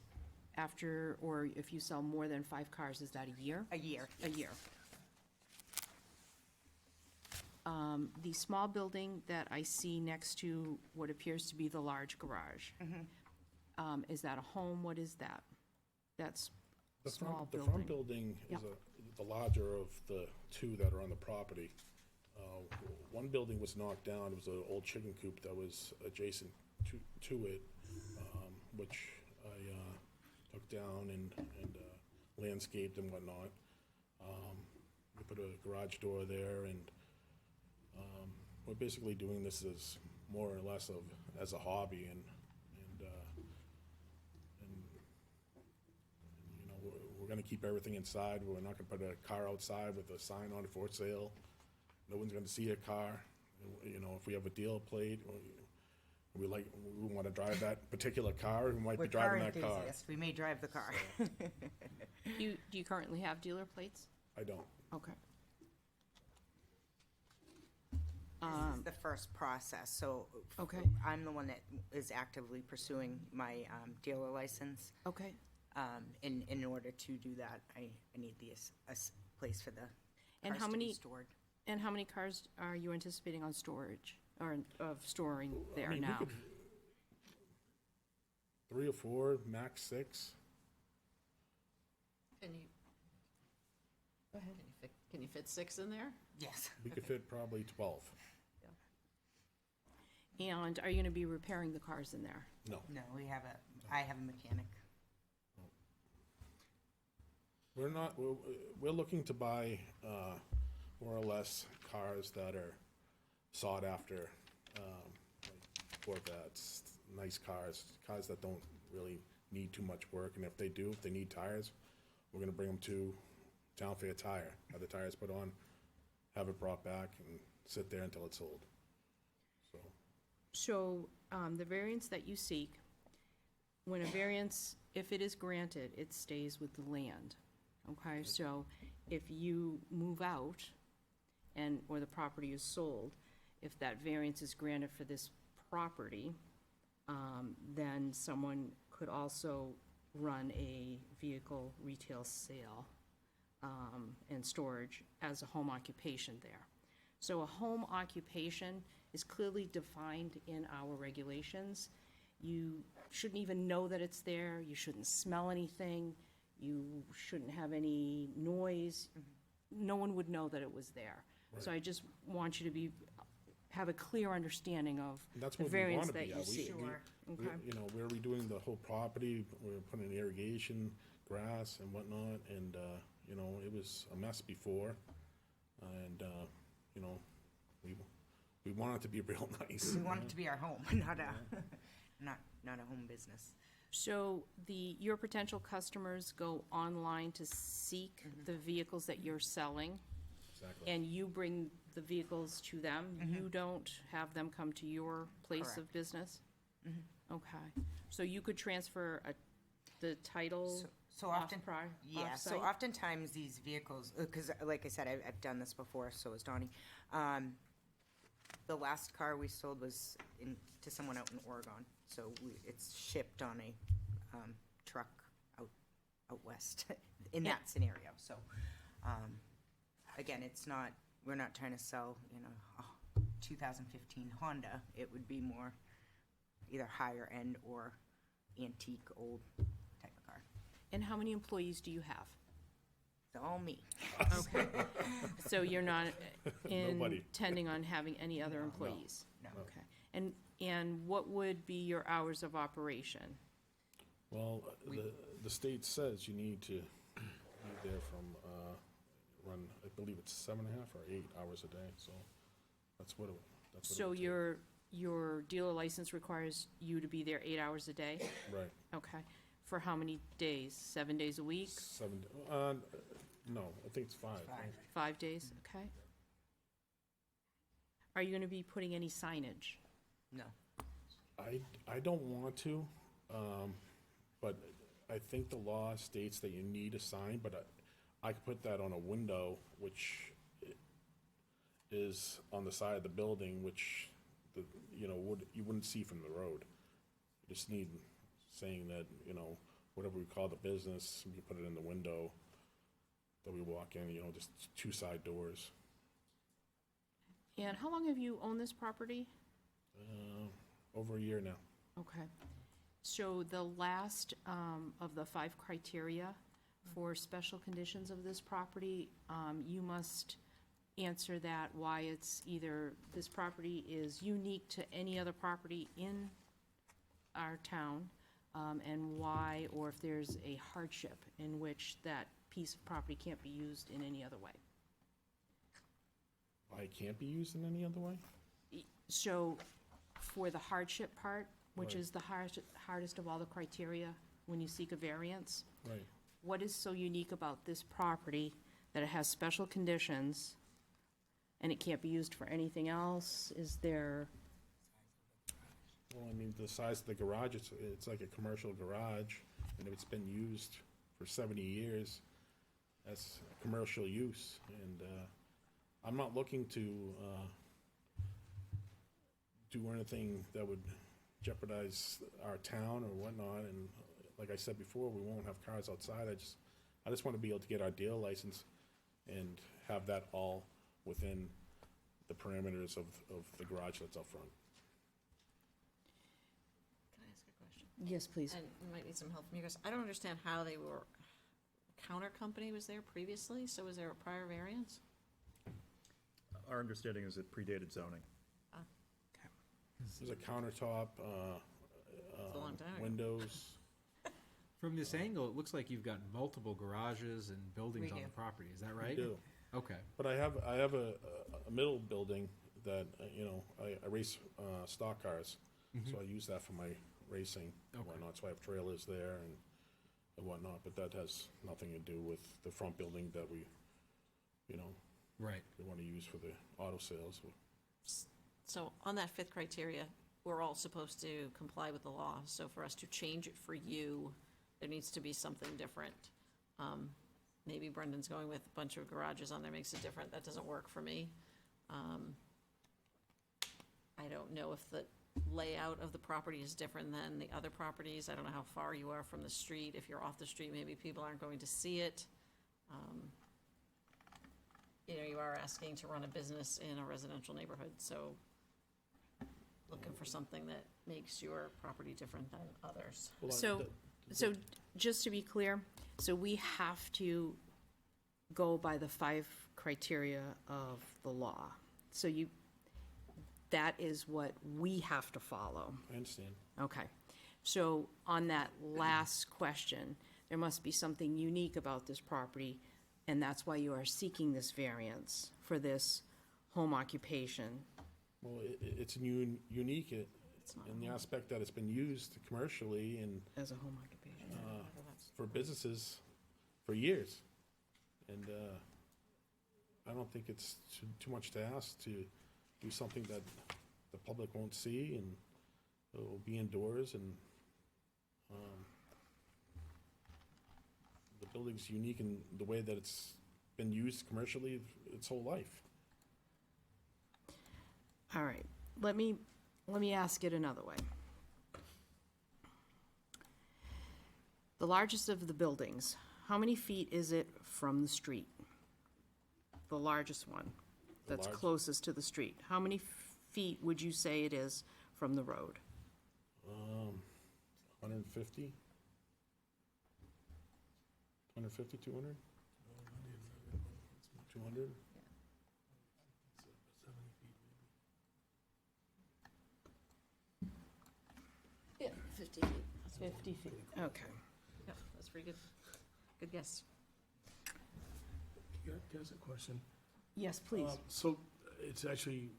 A: after, or if you sell more than 5 cars, is that a year?
J: A year.
A: A year. The small building that I see next to what appears to be the large garage, is that a home? What is that? That's
I: The
A: small
I: front, the front
A: building.
I: building is
A: Yep.
I: the larger of the 2 that are on the property. One building was knocked down. It was an old chicken coop that was adjacent to it, which I took down and landscaped and whatnot. We put a garage door there, and we're basically doing this as more or less as a hobby, and you know, we're gonna keep everything inside. We're not gonna put a car outside with a sign on it for sale. No one's gonna see a car. You know, if we have a deal plate, or we wanna drive that particular car, we might
J: We're
I: be driving
J: car
I: that car.
J: enthusiasts. We may drive the car.
A: Do you currently have dealer plates?
I: I don't.
A: Okay.
J: This is the first process, so.
A: Okay.
J: I'm the one that is actively pursuing my dealer license.
A: Okay.
J: In order to do that, I need place for the
A: And
J: cars
A: how
J: to be
A: many-
J: stored.
A: And how many cars are you anticipating on storage, or of storing
I: I
A: there
I: mean, we
A: now?
I: could- 3 or 4, max 6.
E: Can you? Go ahead. Can you fit 6 in there?
J: Yes.
I: We could fit probably 12.
A: And are you gonna be repairing the cars in there?
I: No.
J: No, I have a mechanic.
I: We're looking to buy, more or less cars that are sought after, like Corvettes, nice cars that don't really need too much work, and if they do, if they need tires, we're gonna bring them to Town Fair Tire, have the tires put on, have it brought back, and sit there until it's sold. So,
A: So, the variance that you seek, when a variance, if it is granted, it stays with the land. Okay, so if you move out or the property is sold, if that variance is granted for this property, then someone could also run a vehicle retail sale, and storage as a home occupation there. So a home occupation is clearly defined in our regulations. You shouldn't even know that it's there, you shouldn't smell anything, you shouldn't have any noise. No one would know that it was there. So I just want you to have a clear understanding of
I: and that's
A: the
I: what we
A: variance
I: wanna
A: that
I: be
A: you
I: at.
A: see.
J: Sure.
A: Okay.
I: You know, we're redoing the whole property, we're putting in irrigation, grass and whatnot, and, you know, it was a mess before. And, you know, we want it to be real nice.
J: We want it to be our home, not a home business.
A: So your potential customers go online to seek the vehicles that you're selling,
I: Exactly.
A: and you bring the vehicles to them? You don't have them come to your place of
J: Correct.
A: business? Okay, so you could transfer the title
J: So often,
A: off-site?
J: so oftentimes these vehicles, because like I said, I've done this before, so has Donnie. The last car we sold was to someone out in Oregon, so it's shipped on a truck out west in that scenario. So again, we're not trying to sell, a 2015 Honda. It would be more either higher end or antique old type of car.
A: And how many employees do you have?
J: It's all me.
A: Okay, so you're not
I: Nobody.
A: intending on having any other employees?
J: No.
A: Okay, and what would be your hours of operation?
I: Well, the state says you need to be there from, run, I believe it's 7.5 or 8 hours a day, so that's what it would
A: So
I: take.
A: your dealer license requires you to be there 8 hours a day?
I: Right,
A: Okay, for how many days? 7 days a week?
I: 7, no, I think it's 5. right?
A: 5 days, okay. Are you gonna be putting any signage?
J: No.
I: I don't want to, but I think the law states that you need a sign, but I could put that on a window, which is on the side of the building, which, you wouldn't see from the road. You just need saying that, whatever we call the business, we put it in the window that we walk in, just 2 side doors.
A: And how long have you owned this property?
I: Over a year now.
A: Okay. So the last of the 5 criteria for special conditions of this property, you must answer that why it's either this property is unique to any other property in our town, and why, or if there's a hardship in which that piece of property can't be used in any other way.
I: Why it can't be used in any other way?
A: So for the hardship part, which
I: Right.
A: is the hardest of all the criteria when you seek a variance,
I: Right.
A: what is so unique about this property that it has special conditions and it can't be used for anything else? Is there,
I: Well, I mean, the size of the garage, it's like a commercial garage, and it's been used for 70 years as commercial use, and I'm not looking to do anything that would jeopardize our town or whatnot, and like I said before, we won't have cars outside. I just want to be able to get our dealer license and have that all within the parameters of the garage that's up front.
E: Can I ask a question?
A: Yes, please.
E: And you might need some help from you guys. I don't understand how they were, Counter Company was there previously, so was there a prior variance?
L: Our understanding is it predated zoning.
I: There's a countertop,
E: a long time ago.
I: windows.
F: From this angle, it looks like you've got multiple garages and buildings
E: We
F: on
E: do.
F: the property, is that
I: We
F: right?
I: do.
F: Okay,
I: But I have a middle building that, I race stock cars. So I use that for my racing and
F: Okay.
I: whatnot. So I have trailers there and whatnot, but that has nothing to do with the front building that we
F: right.
I: want to use for the auto sales.
E: So on that fifth criteria, we're all supposed to comply with the law. So for us to change it for you, there needs to be something different. Maybe Brendan's going with a bunch of garages on there makes it different. That doesn't work for me. I don't know if the layout of the property is different than the other properties. I don't know how far you are from the street. If you're off the street, maybe people aren't going to see it. You are asking to run a business in a residential neighborhood, so looking for something that makes your property different than others.
I: Well,
A: So just to be clear, so we have to go by the 5 criteria of the law. So that is what we have to follow.
I: I understand.
A: Okay. So on that last question, there must be something unique about this property, and that's why you are seeking this variance for this home occupation.
I: Well, it's unique in the aspect that it's been used commercially and
A: As a home occupation.
I: for businesses for years. And I don't think it's too much to ask to do something that the public won't see, and it will be indoors, and the building's unique in the way that it's been used commercially its whole life.
A: All right, let me ask it another way. The largest of the buildings, how many feet is it from the street? The largest one, that's
I: large-
A: closest to the street. How many feet would you say it is from the road?
I: 150? 150, 200? 200?
E: Yeah, 50 feet.
A: 50 feet. Okay.
E: Yeah, that's pretty good. Good guess.
B: Can I ask a question?
A: Yes, please.
B: So it's actually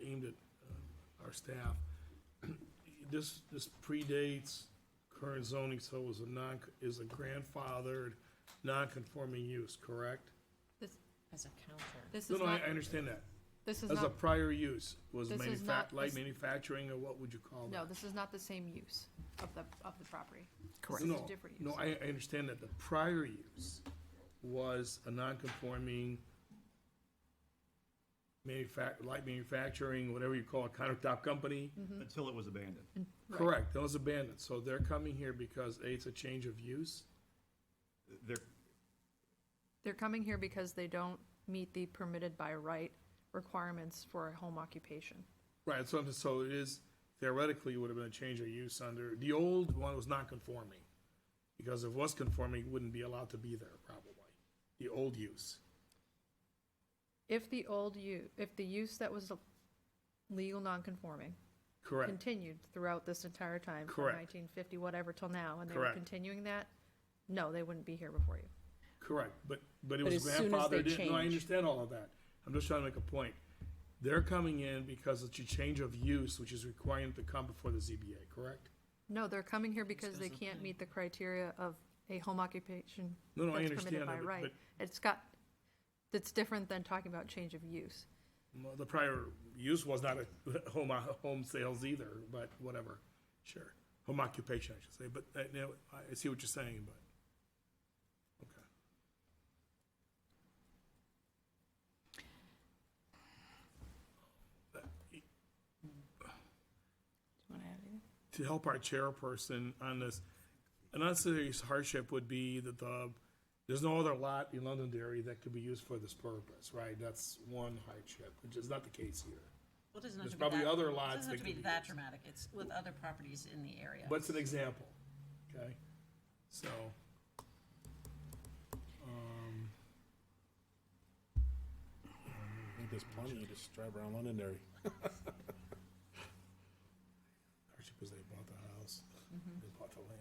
B: aimed at our staff. This predates current zoning, so it was is a grandfathered, non-conforming use, correct?
E: As a counter.
D: This
B: No,
D: is
B: no,
D: not,
B: I understand that.
D: this is
B: As a
D: not,
B: prior use, was
D: This is not-
B: light
D: this-
B: manufacturing, or what would you call that?
D: no, this is not the same use of the property.
A: Correct.
D: This is
B: No,
D: a different
B: no,
D: use.
B: I understand that the prior use was a non-conforming light manufacturing, whatever you call it, countertop company.
L: Until it was abandoned.
D: Right.
B: Correct, that was abandoned, so they're coming here because, A, it's a change of use?
L: There,
D: They're coming here because they don't meet the permitted by right requirements for a home occupation.
B: Right, so it is, theoretically, would have been a change of use under, the old one was not conforming. Because if it was conforming, it wouldn't be allowed to be there, probably, the old use.
D: If the use that was legal non-conforming
B: Correct,
D: continued throughout this entire time, from
B: Correct.
D: 1950, whatever, till now, and they were
B: Correct.
D: continuing that, no, they wouldn't be here before you.
B: correct, but it
A: But
B: was
A: as soon as they
B: grandfathered in, no, I
A: change.
B: understand all of that. I'm just trying to make a point. They're coming in because it's a change of use, which is requiring them to come before the ZBA, correct?
D: No, they're coming here because they can't meet the criteria of a home occupation
B: No, I
D: that's
B: understand
D: permitted by
B: that,
D: right.
B: but
D: It's different than talking about change of use.
B: well, the prior use was not a home sales either, but whatever, sure. Home occupation, I should say, but I see what you're saying, but, okay. to help our chairperson on this, an unnecessary hardship would be that there's no other lot in Londonderry that could be used for this purpose, right? That's one hardship, which is not the case here.
E: Well, it doesn't have
B: There's
E: to be
B: probably
E: that-
B: other
E: it
B: lots
E: doesn't have
B: that
E: to be
B: could be
E: that
B: used.
E: dramatic, it's with other properties in the area.
B: But it's an example, okay? So,
I: I think there's plenty, you just drive around Londonderry.
B: hardship is they bought the house, they bought the land.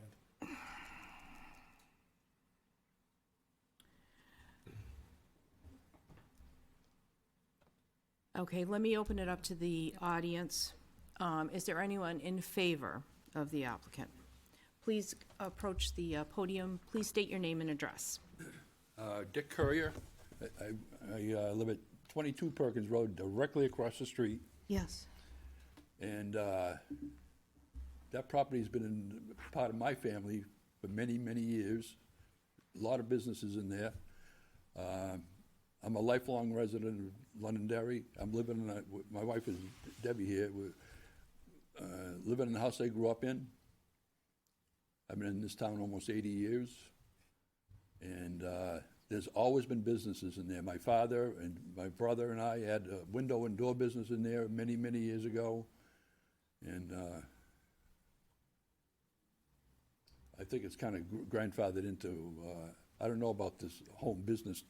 A: Okay, let me open it up to the audience. Is there anyone in favor of the applicant? Please approach the podium. Please state your name and address.
M: Dick Courier. I live at 22 Perkins Road, directly across the street.
A: Yes.
M: And that property's been in part of my family for many, many years. A lot of businesses in there. I'm a lifelong resident of Londonderry. I'm living in my wife is Debbie here. We're living in the house I grew up in. I've been in this town almost 80 years. And there's always been businesses in there. My father and my brother and I had a window and door business in there many, many years ago. And I think it's kind of grandfathered into, I don't know about this home business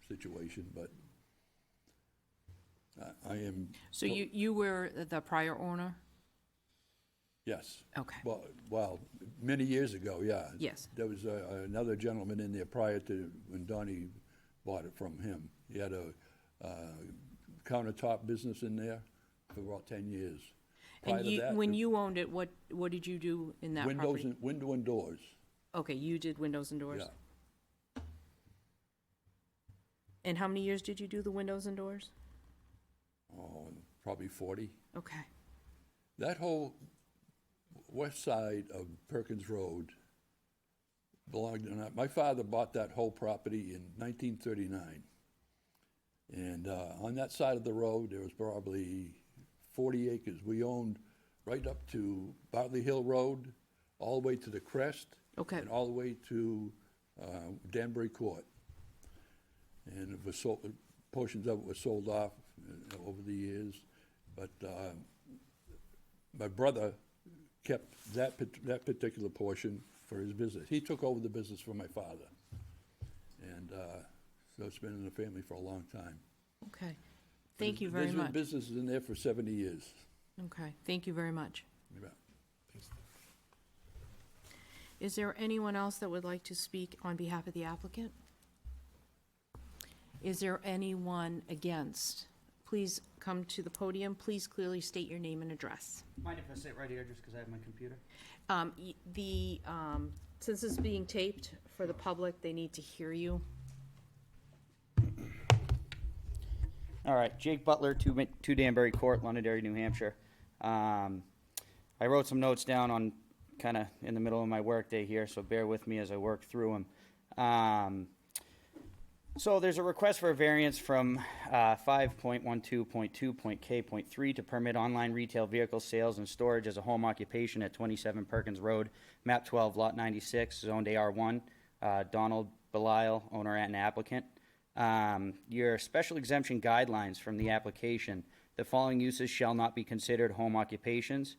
M: situation, but I am.
A: So you were the prior owner?
M: Yes.
A: Okay.
M: Well, many years ago, yeah.
A: Yes.
M: There was another gentleman in there prior to when Donnie bought it from him. He had a countertop business in there for about 10 years. Prior
A: And
M: to that,
A: when you owned it, what did you do in that property?
M: window and doors.
A: Okay, you did windows and doors?
M: Yeah.
A: And how many years did you do the windows and doors?
M: Oh, probably 40.
A: Okay.
M: That whole west side of Perkins Road belonged to, my father bought that whole property in 1939. And on that side of the road, there was probably 40 acres. We owned right up to Bartley Hill Road, all the way to the crest.
A: Okay.
M: And all the way to Danbury Court. And it was sold, portions of it were sold off over the years. But my brother kept that particular portion for his business. He took over the business from my father. And so it's been in the family for a long time.
A: Okay. Thank you very
M: There's
A: much.
M: been businesses in there for 70 years.
A: Okay, thank you very much.
M: You bet.
A: Is there anyone else that would like to speak on behalf of the applicant? Is there anyone against? Please come to the podium. Please clearly state your name and address.
N: Mind if I sit right here just because I have my computer?
A: Since it's being taped for the public, they need to hear you.
N: All right, Jake Butler, 2 Danbury Court, Londonderry, New Hampshire. I wrote some notes down on kind of in the middle of my workday here, so bear with me as I work through them. So there's a request for a variance from 5.12.2.K.3 to permit online retail vehicle sales and storage as a home occupation at 27 Perkins Road, map 12, lot 96, zoned AR1. Donald Belisle, owner and applicant. Your special exemption guidelines from the application: the following uses shall not be considered home occupations.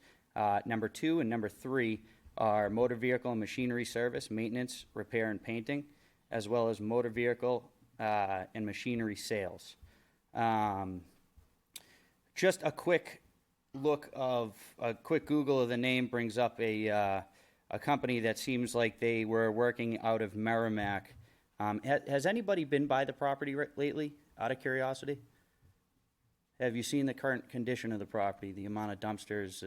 N: Number 2 and number 3 are motor vehicle and machinery service, maintenance, repair, and painting, as well as motor vehicle and machinery sales. Just a quick Google of the name brings up a company that seems like they were working out of Merrimack. Has anybody been by the property lately, out of curiosity? Have you seen the current condition of the property, the amount of dumpsters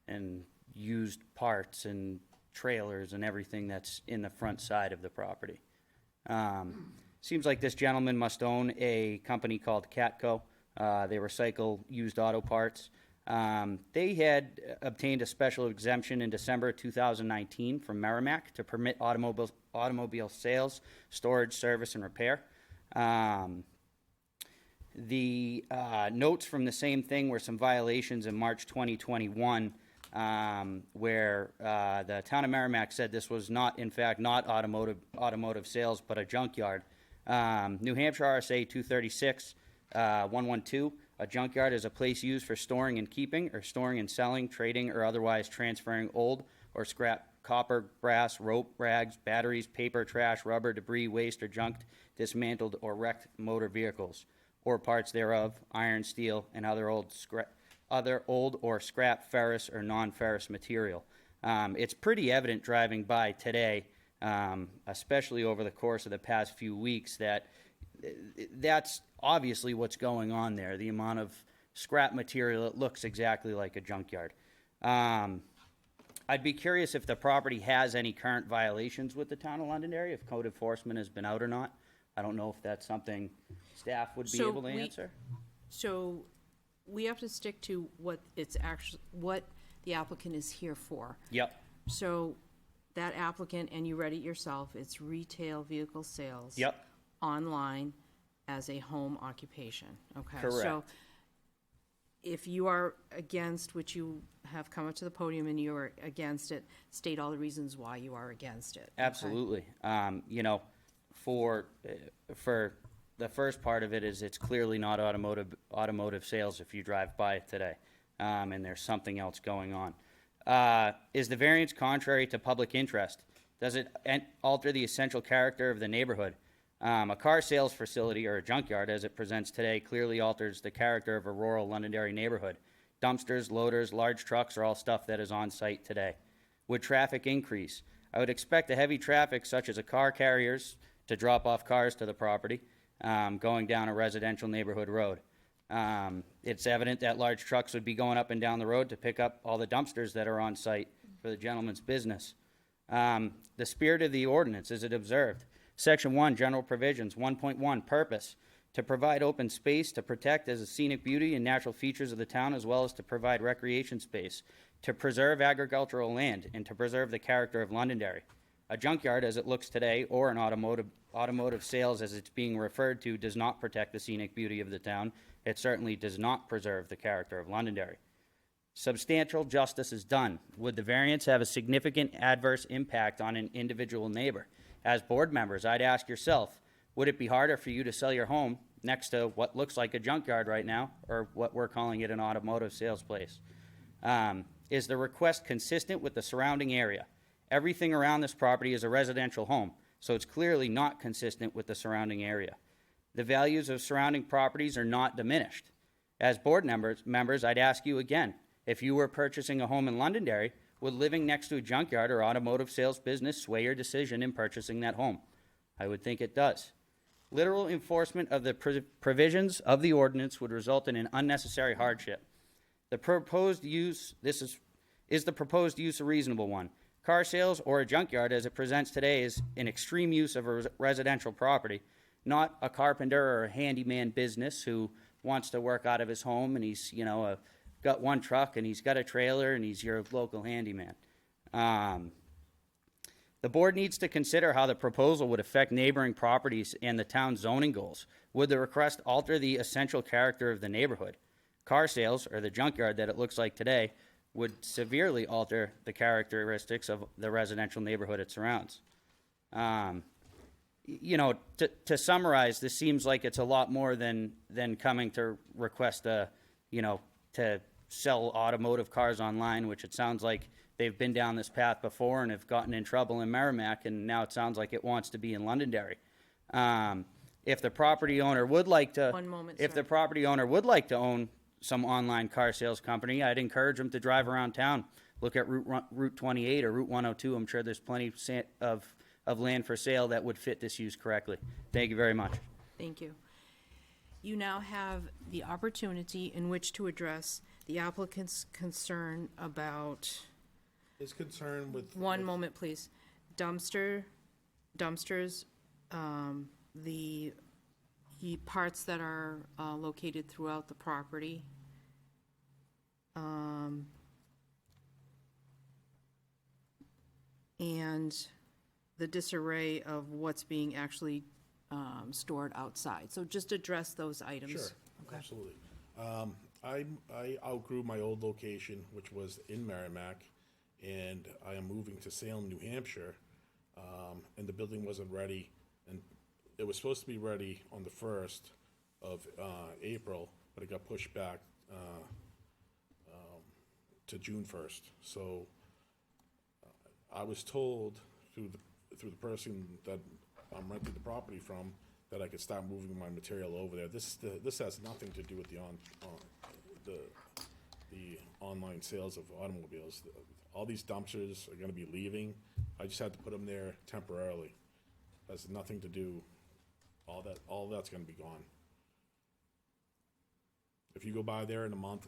N: and used parts and trailers and everything that's in the front side of the property? Seems like this gentleman must own a company called Catco. They recycle used auto parts. They had obtained a special exemption in December 2019 from Merrimack to permit automobile sales, storage, service, and repair. The notes from the same thing were some violations in March 2021 where the town of Merrimack said this was not, in fact, not automotive sales, but a junkyard. New Hampshire RSA 236, 112, a junkyard is a place used for storing and keeping, or storing and selling, trading, or otherwise transferring old or scrap copper, brass, rope, rags, batteries, paper, trash, rubber, debris, waste, or junked, dismantled, or wrecked motor vehicles, or parts thereof, iron, steel, and other old or scrap ferrous or non-ferrous material. It's pretty evident driving by today, especially over the course of the past few weeks, that that's obviously what's going on there. The amount of scrap material, it looks exactly like a junkyard. I'd be curious if the property has any current violations with the town of Londonderry, if code enforcement has been out or not. I don't know if that's something staff would be
A: So
N: able to
A: we-
N: answer.
A: So we have to stick to what the applicant is here for.
N: Yep,
A: So that applicant, and you read it yourself, it's retail vehicle sales.
N: yep,
A: Online as a home occupation, okay? So
N: Correct.
A: if you are against, which you have come up to the podium and you are against it, state all the reasons why you are against it. okay?
N: absolutely. You know, for the first part of it is it's clearly not automotive sales if you drive by it today, and there's something else going on. Is the variance contrary to public interest? Does it alter the essential character of the neighborhood? A car sales facility or a junkyard, as it presents today, clearly alters the character of a rural Londonderry neighborhood. Dumpsters, loaders, large trucks are all stuff that is on site today. Would traffic increase? I would expect the heavy traffic, such as a car carriers, to drop off cars to the property, going down a residential neighborhood road. It's evident that large trucks would be going up and down the road to pick up all the dumpsters that are on site for the gentleman's business. The spirit of the ordinance, is it observed? Section 1, General Provisions, 1.1, Purpose, to provide open space to protect as a scenic beauty and natural features of the town, as well as to provide recreation space, to preserve agricultural land, and to preserve the character of Londonderry. A junkyard, as it looks today, or an automotive sales, as it's being referred to, does not protect the scenic beauty of the town. It certainly does not preserve the character of Londonderry. Substantial justice is done. Would the variance have a significant adverse impact on an individual neighbor? As board members, I'd ask yourself, would it be harder for you to sell your home next to what looks like a junkyard right now, or what we're calling it an automotive sales place? Is the request consistent with the surrounding area? Everything around this property is a residential home, so it's clearly not consistent with the surrounding area. The values of surrounding properties are not diminished. As board members, I'd ask you again, if you were purchasing a home in Londonderry, would living next to a junkyard or automotive sales business sway your decision in purchasing that home? I would think it does. Literal enforcement of the provisions of the ordinance would result in an unnecessary hardship. The proposed use, is the proposed use a reasonable one? Car sales or a junkyard, as it presents today, is an extreme use of a residential property, not a carpenter or a handyman business who wants to work out of his home and he's, got one truck and he's got a trailer and he's your local handyman. The board needs to consider how the proposal would affect neighboring properties and the town's zoning goals. Would the request alter the essential character of the neighborhood? Car sales, or the junkyard that it looks like today, would severely alter the characteristics of the residential neighborhood it surrounds. To summarize, this seems like it's a lot more than coming to request to sell automotive cars online, which it sounds like they've been down this path before and have gotten in trouble in Merrimack, and now it sounds like it wants to be in Londonderry. If the property owner would like to,
A: One moment,
N: if
A: sir.
N: the property owner would like to own some online car sales company, I'd encourage them to drive around town, look at Route 28 or Route 102. I'm sure there's plenty of land for sale that would fit this use correctly. Thank you very much.
A: Thank you. You now have the opportunity in which to address the applicant's concern about,
B: His concern with.
A: one moment, please, dumpsters, the parts that are located throughout the property. And the disarray of what's being actually stored outside. So just address those items.
I: Sure, absolutely. I outgrew my old location, which was in Merrimack, and I am moving to Salem, New Hampshire, and the building wasn't ready, and it was supposed to be ready on the 1st of April, but it got pushed back to June 1st. So I was told through the person that I'm renting the property from that I could start moving my material over there. This has nothing to do with the online sales of automobiles. All these dumpsters are gonna be leaving. I just had to put them there temporarily. Has nothing to do, all that's gonna be gone. If you go by there in a month,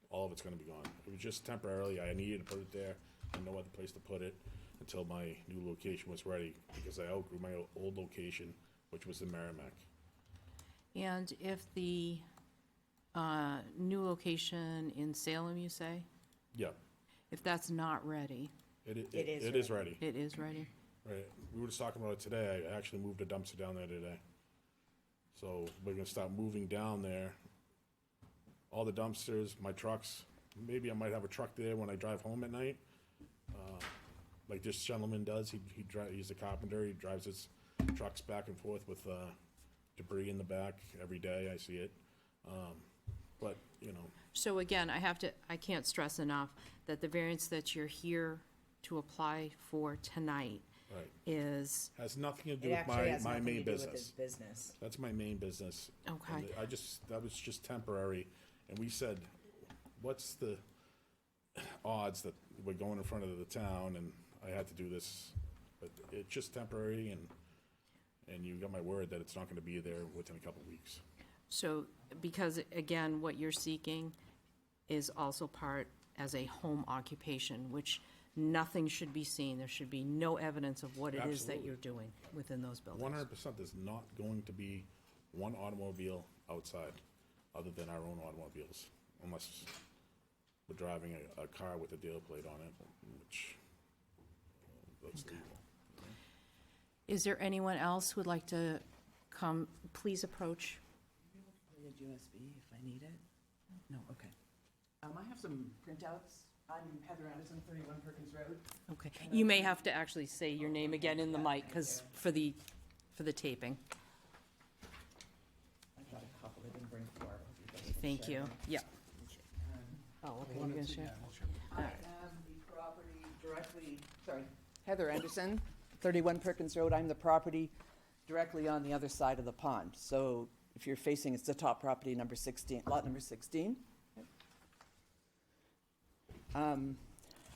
I: all of it's gonna be gone. It was just temporarily, I needed to put it there, and no other place to put it until my new location was ready, because I outgrew my old location, which was in Merrimack.
A: And if the new location in Salem, you say,
I: Yeah,
A: if that's not ready,
I: it is ready.
A: it is ready?
I: Right, we were just talking about it today, I actually moved a dumpster down there today. So we're gonna start moving down there. All the dumpsters, my trucks, maybe I might have a truck there when I drive home at night. Like this gentleman does, he's a carpenter, he drives his trucks back and forth with debris in the back every day, I see it. But, you know,
A: So again, I can't stress enough that the variance that you're here to apply for tonight
I: right,
A: is,
I: has nothing to
J: It
I: do with
J: actually has
I: my
J: nothing to
I: main
J: do with his
I: business.
J: business.
I: That's my main business.
A: Okay.
I: And that was just temporary, and we said, what's the odds that we're going in front of the town, and I had to do this, but it's just temporary, and you got my word that it's not gonna be there within a couple weeks.
A: so, because again, what you're seeking is also part as a home occupation, which nothing should be seen. There should be no evidence of what it is that
I: Absolutely.
A: you're doing within those buildings.
I: 100%, there's not going to be one automobile outside, other than our own automobiles, unless we're driving a car with a dealer plate on it, which, that's legal.
A: Is there anyone else who would like to come? Please approach.
O: The USB if I need it? No, okay. I have some printouts. I'm Heather Anderson, 31 Perkins Road.
A: Okay. You may have to actually say your name again in the mic, because for the taping.
O: I've got a couple I didn't bring forward.
A: Thank you. Yeah. Oh, okay, you're gonna share?
O: I am the property directly, sorry, Heather Anderson, 31 Perkins Road. I'm the property directly on the other side of the pond. So if you're facing, it's the top property, number 16, lot number 16.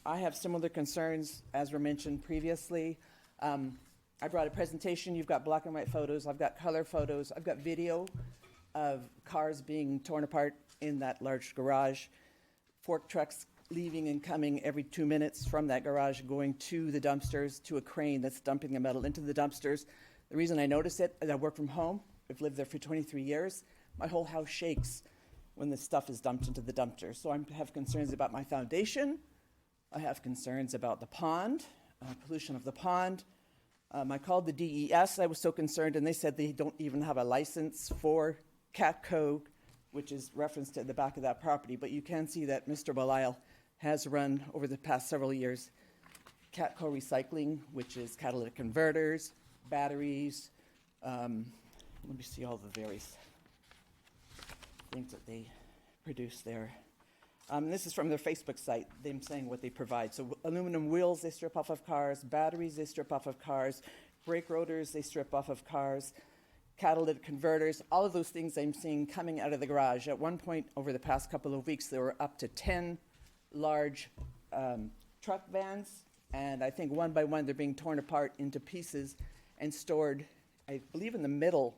O: I have similar concerns, as were mentioned previously. I brought a presentation. You've got black and white photos. I've got color photos. I've got video of cars being torn apart in that large garage. Fork trucks leaving and coming every 2 minutes from that garage, going to the dumpsters, to a crane that's dumping the metal into the dumpsters. The reason I notice it is I work from home. I've lived there for 23 years. My whole house shakes when the stuff is dumped into the dumpster. So I have concerns about my foundation. I have concerns about the pond, pollution of the pond. I called the DES. I was so concerned, and they said they don't even have a license for Catco, which is referenced at the back of that property. But you can see that Mr. Belisle has run over the past several years Catco Recycling, which is catalytic converters, batteries. Let me see all the various things that they produce there. This is from their Facebook site, them saying what they provide. So aluminum wheels they strip off of cars, batteries they strip off of cars, brake rotors they strip off of cars, catalytic converters, all of those things I'm seeing coming out of the garage. At one point over the past couple of weeks, there were up to 10 large truck vans, and I think one by one they're being torn apart into pieces and stored, I believe, in the middle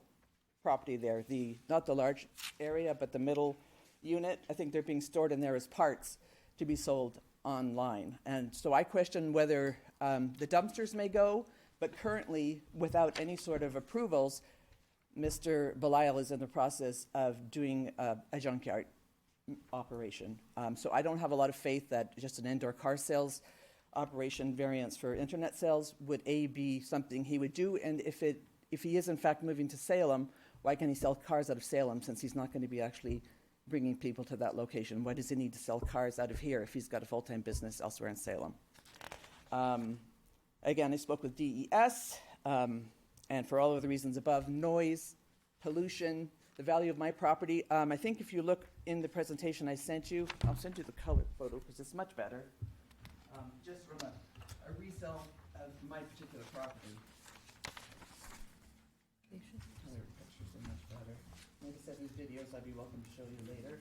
O: property there, not the large area, but the middle unit. I think they're being stored in there as parts to be sold online. And so I question whether the dumpsters may go, but currently, without any sort of approvals, Mr. Belisle is in the process of doing a junkyard operation. So I don't have a lot of faith that just an indoor car sales operation variance for internet sales would be something he would do. And if he is in fact moving to Salem, why can't he sell cars out of Salem, since he's not going to be actually bringing people to that location? Why does he need to sell cars out of here if he's got a full-time business elsewhere in Salem? Again, I spoke with DES, and for all of the reasons above, noise, pollution, the value of my property. I think if you look in the presentation I sent you, I'll send you the colored photo because it's much better. Just from a resale of my particular property. Colored pictures are much better. Like I said, these videos I'd be welcome to show you later.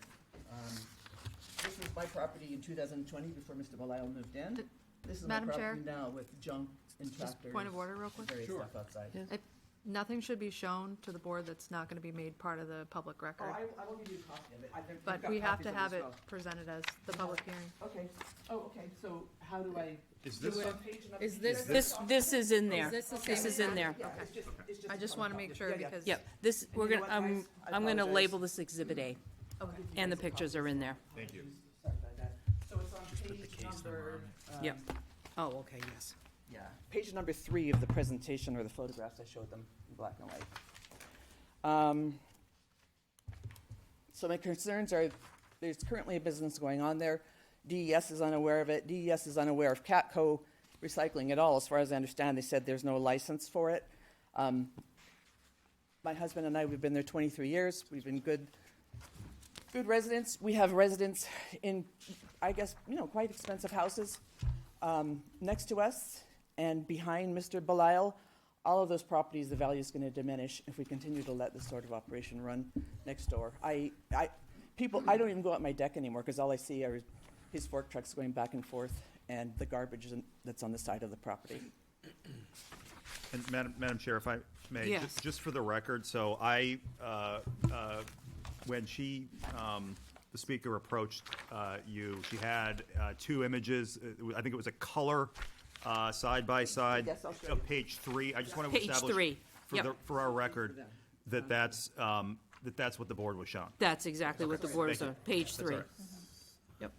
O: This was my property in 2020 before Mr. Belisle moved in. This is my
D: Madam Chair?
O: property now with junk and
D: Just
O: tractors.
D: point of order real quick.
O: and various stuff outside.
D: Nothing should be shown to the board that's not gonna be made part of the public
O: Oh,
D: record.
O: I will give you a copy of it. We've
D: But
O: got
D: we have
O: copies
D: to
O: of
D: have
O: as
D: it
O: well.
D: presented as the public hearing.
O: Okay. Oh, okay. So how do I?
L: Is
O: do
L: this-
O: it on page number-
A: This is in there.
D: Is this the
A: This
D: same
A: is in
D: one?
A: there.
O: Yeah, it's just
D: I just
O: a
D: wanna
O: copy.
D: make sure
O: Yeah, yeah.
D: because.
A: Yep, this, we're
O: you know
A: gonna,
O: what, guys? I
A: I'm gonna
O: apologize.
A: label this Exhibit A,
D: Okay.
A: and the pictures are in there.
L: Thank you.
O: Sorry about that. So it's on page number.
A: Yep. Oh, okay, yes.
O: Yeah, page number 3 of the presentation, or the photographs, I showed them in black and white. So my concerns are, there's currently a business going on there. DES is unaware of it. DES is unaware of Catco Recycling at all. As far as I understand, they said there's no license for it. My husband and I, we've been there 23 years. We've been good residents. We have residents in, I guess, quite expensive houses next to us and behind Mr. Belisle. All of those properties, the value is going to diminish if we continue to let this sort of operation run next door. I don't even go out my deck anymore because all I see are his fork trucks going back and forth and the garbage that's on the side of the property.
L: And Madam Chair, if I may,
A: Yes.
L: just for the record, so when the speaker approached you, she had 2 images. I think it was a color side by side
O: Yes, I'll show you.
L: of page 3. I just want to
A: Page
L: establish
A: 3, yep.
L: for our record that's what the board was shown.
A: That's exactly what the board is
L: Thank
A: on,
L: you.
A: page
L: That's
A: 3.
L: all right.
A: Yep.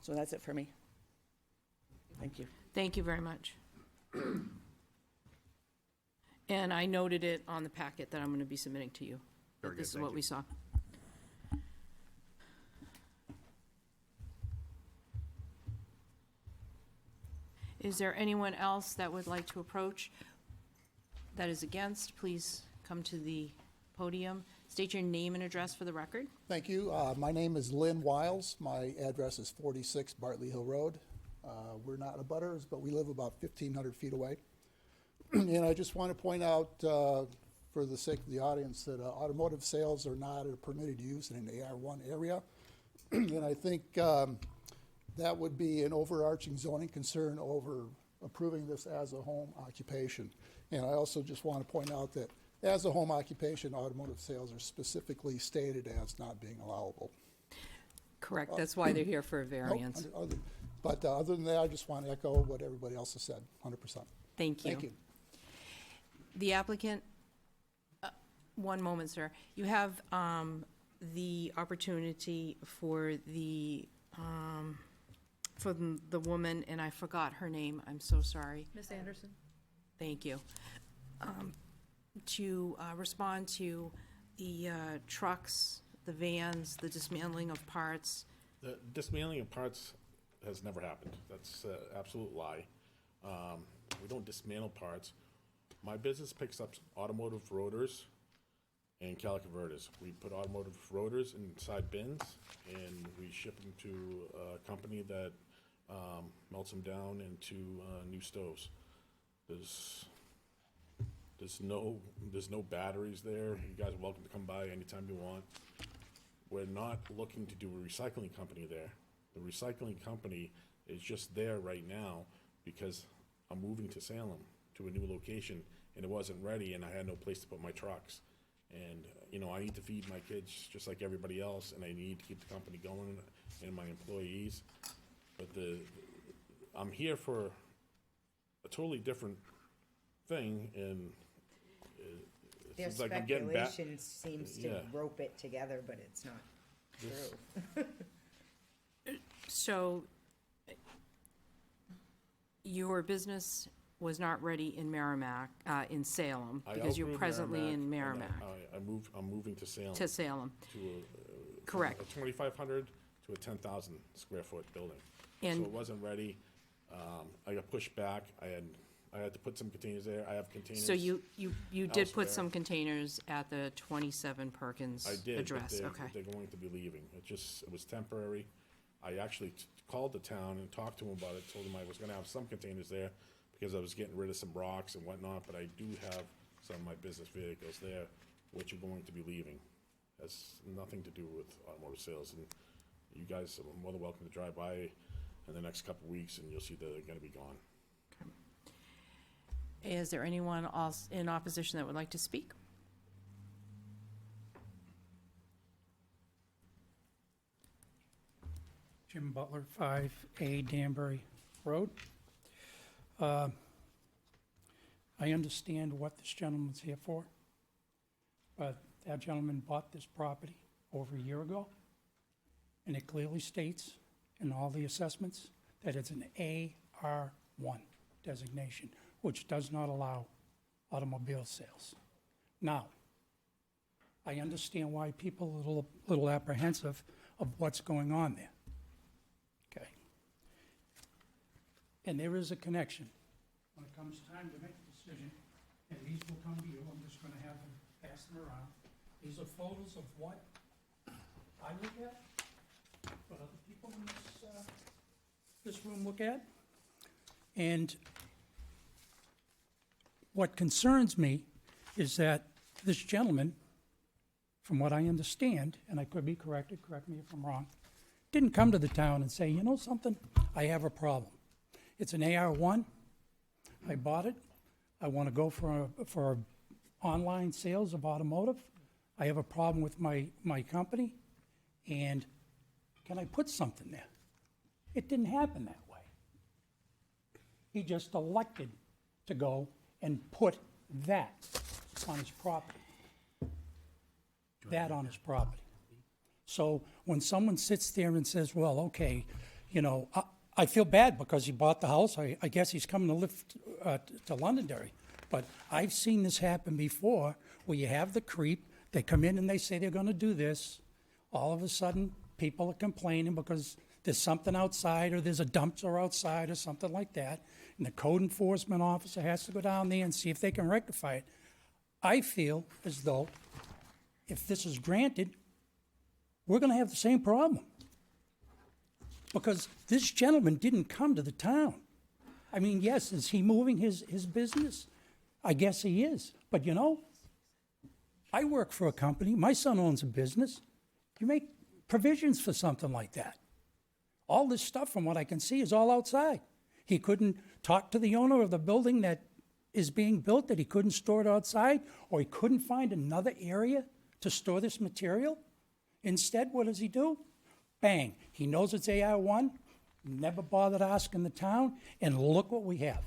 O: So that's it for me. Thank you.
A: Thank you very much. And I noted it on the packet that I'm gonna be submitting to you. that
L: Very good,
A: This is
L: thank
A: what
L: you.
A: we saw. Is there anyone else that would like to approach that is against? Please come to the podium. State your name and address for the record.
P: Thank you. My name is Lynn Wiles. My address is 46 Bartley Hill Road. We're not abutters, but we live about 1,500 feet away. And I just want to point out, for the sake of the audience, that automotive sales are not a permitted use in an AR1 area. And I think that would be an overarching zoning concern over approving this as a home occupation. And I also just want to point out that as a home occupation, automotive sales are specifically stated as not being allowable.
A: Correct, that's why they're here for a variance.
P: But other than that, I just want to echo what everybody else has said, 100%.
A: Thank you.
P: Thank you.
A: The applicant, one moment, sir. You have the opportunity for the woman, and I forgot her name, I'm so sorry.
D: Ms. Anderson?
A: Thank you. To respond to the trucks, the vans, the dismantling of parts.
I: The dismantling of parts has never happened. That's an absolute lie. We don't dismantle parts. My business picks up automotive rotors and caliconverters. We put automotive rotors inside bins, and we ship them to a company that melts them down into new stoves. There's no batteries there. You guys are welcome to come by anytime you want. We're not looking to do a recycling company there. The recycling company is just there right now because I'm moving to Salem, to a new location, and it wasn't ready, and I had no place to put my trucks. And, I need to feed my kids just like everybody else, and I need to keep the company going and my employees. But I'm here for a totally different thing, and it
J: Their
I: seems like I'm getting back.
J: speculation seems to
I: Yeah.
J: rope it together, but it's not true.
A: So, your business was not ready in Merrimack, in Salem,
I: I
A: because you're
I: outgrew
A: presently in
I: Merrimack, and
A: Merrimack,
I: I'm moving to Salem.
A: to Salem.
I: To
A: Correct.
I: a 2,500 to a 10,000 square foot building. So
A: And-
I: it wasn't ready. I got pushed back. I had to put some containers there. I have containers.
A: So you did put
I: elsewhere.
A: some containers at the 27 Perkins
I: I did, but
A: address,
I: they're,
A: okay.
I: they're going to be leaving. It was temporary. I actually called the town and talked to them about it, told them I was gonna have some containers there because I was getting rid of some rocks and whatnot, but I do have some of my business vehicles there, which are going to be leaving. Has nothing to do with automotive sales, and you guys are more than welcome to drive by in the next couple of weeks, and you'll see that they're gonna be gone.
A: Is there anyone else in opposition that would like to speak?
H: Jim Butler, 5A Danbury Road. I understand what this gentleman's here for, but that gentleman bought this property over a year ago, and it clearly states in all the assessments that it's an AR1 designation, which does not allow automobile sales. Now, I understand why people are a little apprehensive of what's going on there. Okay. And there is a connection. When it comes time to make a decision, and these will come to you, I'm just gonna have them pass them around. These are photos of what I look at, what other people in this room look at. And what concerns me is that this gentleman, from what I understand, and I could be corrected, correct me if I'm wrong, didn't come to the town and say, you know something, I have a problem. It's an AR1, I bought it, I want to go for online sales of automotive, I have a problem with my company, and can I put something there? It didn't happen that way. He just elected to go and put that on his property. That on his property. So when someone sits there and says, well, okay, you know, I feel bad because he bought the house. I guess he's coming to live to Londonderry. But I've seen this happen before where you have the creep, they come in and they say they're going to do this. All of a sudden, people are complaining because there's something outside or there's a dumpster outside or something like that. And the code enforcement officer has to go down there and see if they can rectify it. I feel as though if this is granted, we're going to have the same problem. Because this gentleman didn't come to the town. I mean, yes, is he moving his business? I guess he is. But you know, I work for a company. My son owns a business. You make provisions for something like that. All this stuff, from what I can see, is all outside. He couldn't talk to the owner of the building that is being built, that he couldn't store it outside, or he couldn't find another area to store this material. Instead, what does he do? Bang, he knows it's AR1, never bothered asking the town, and look what we have.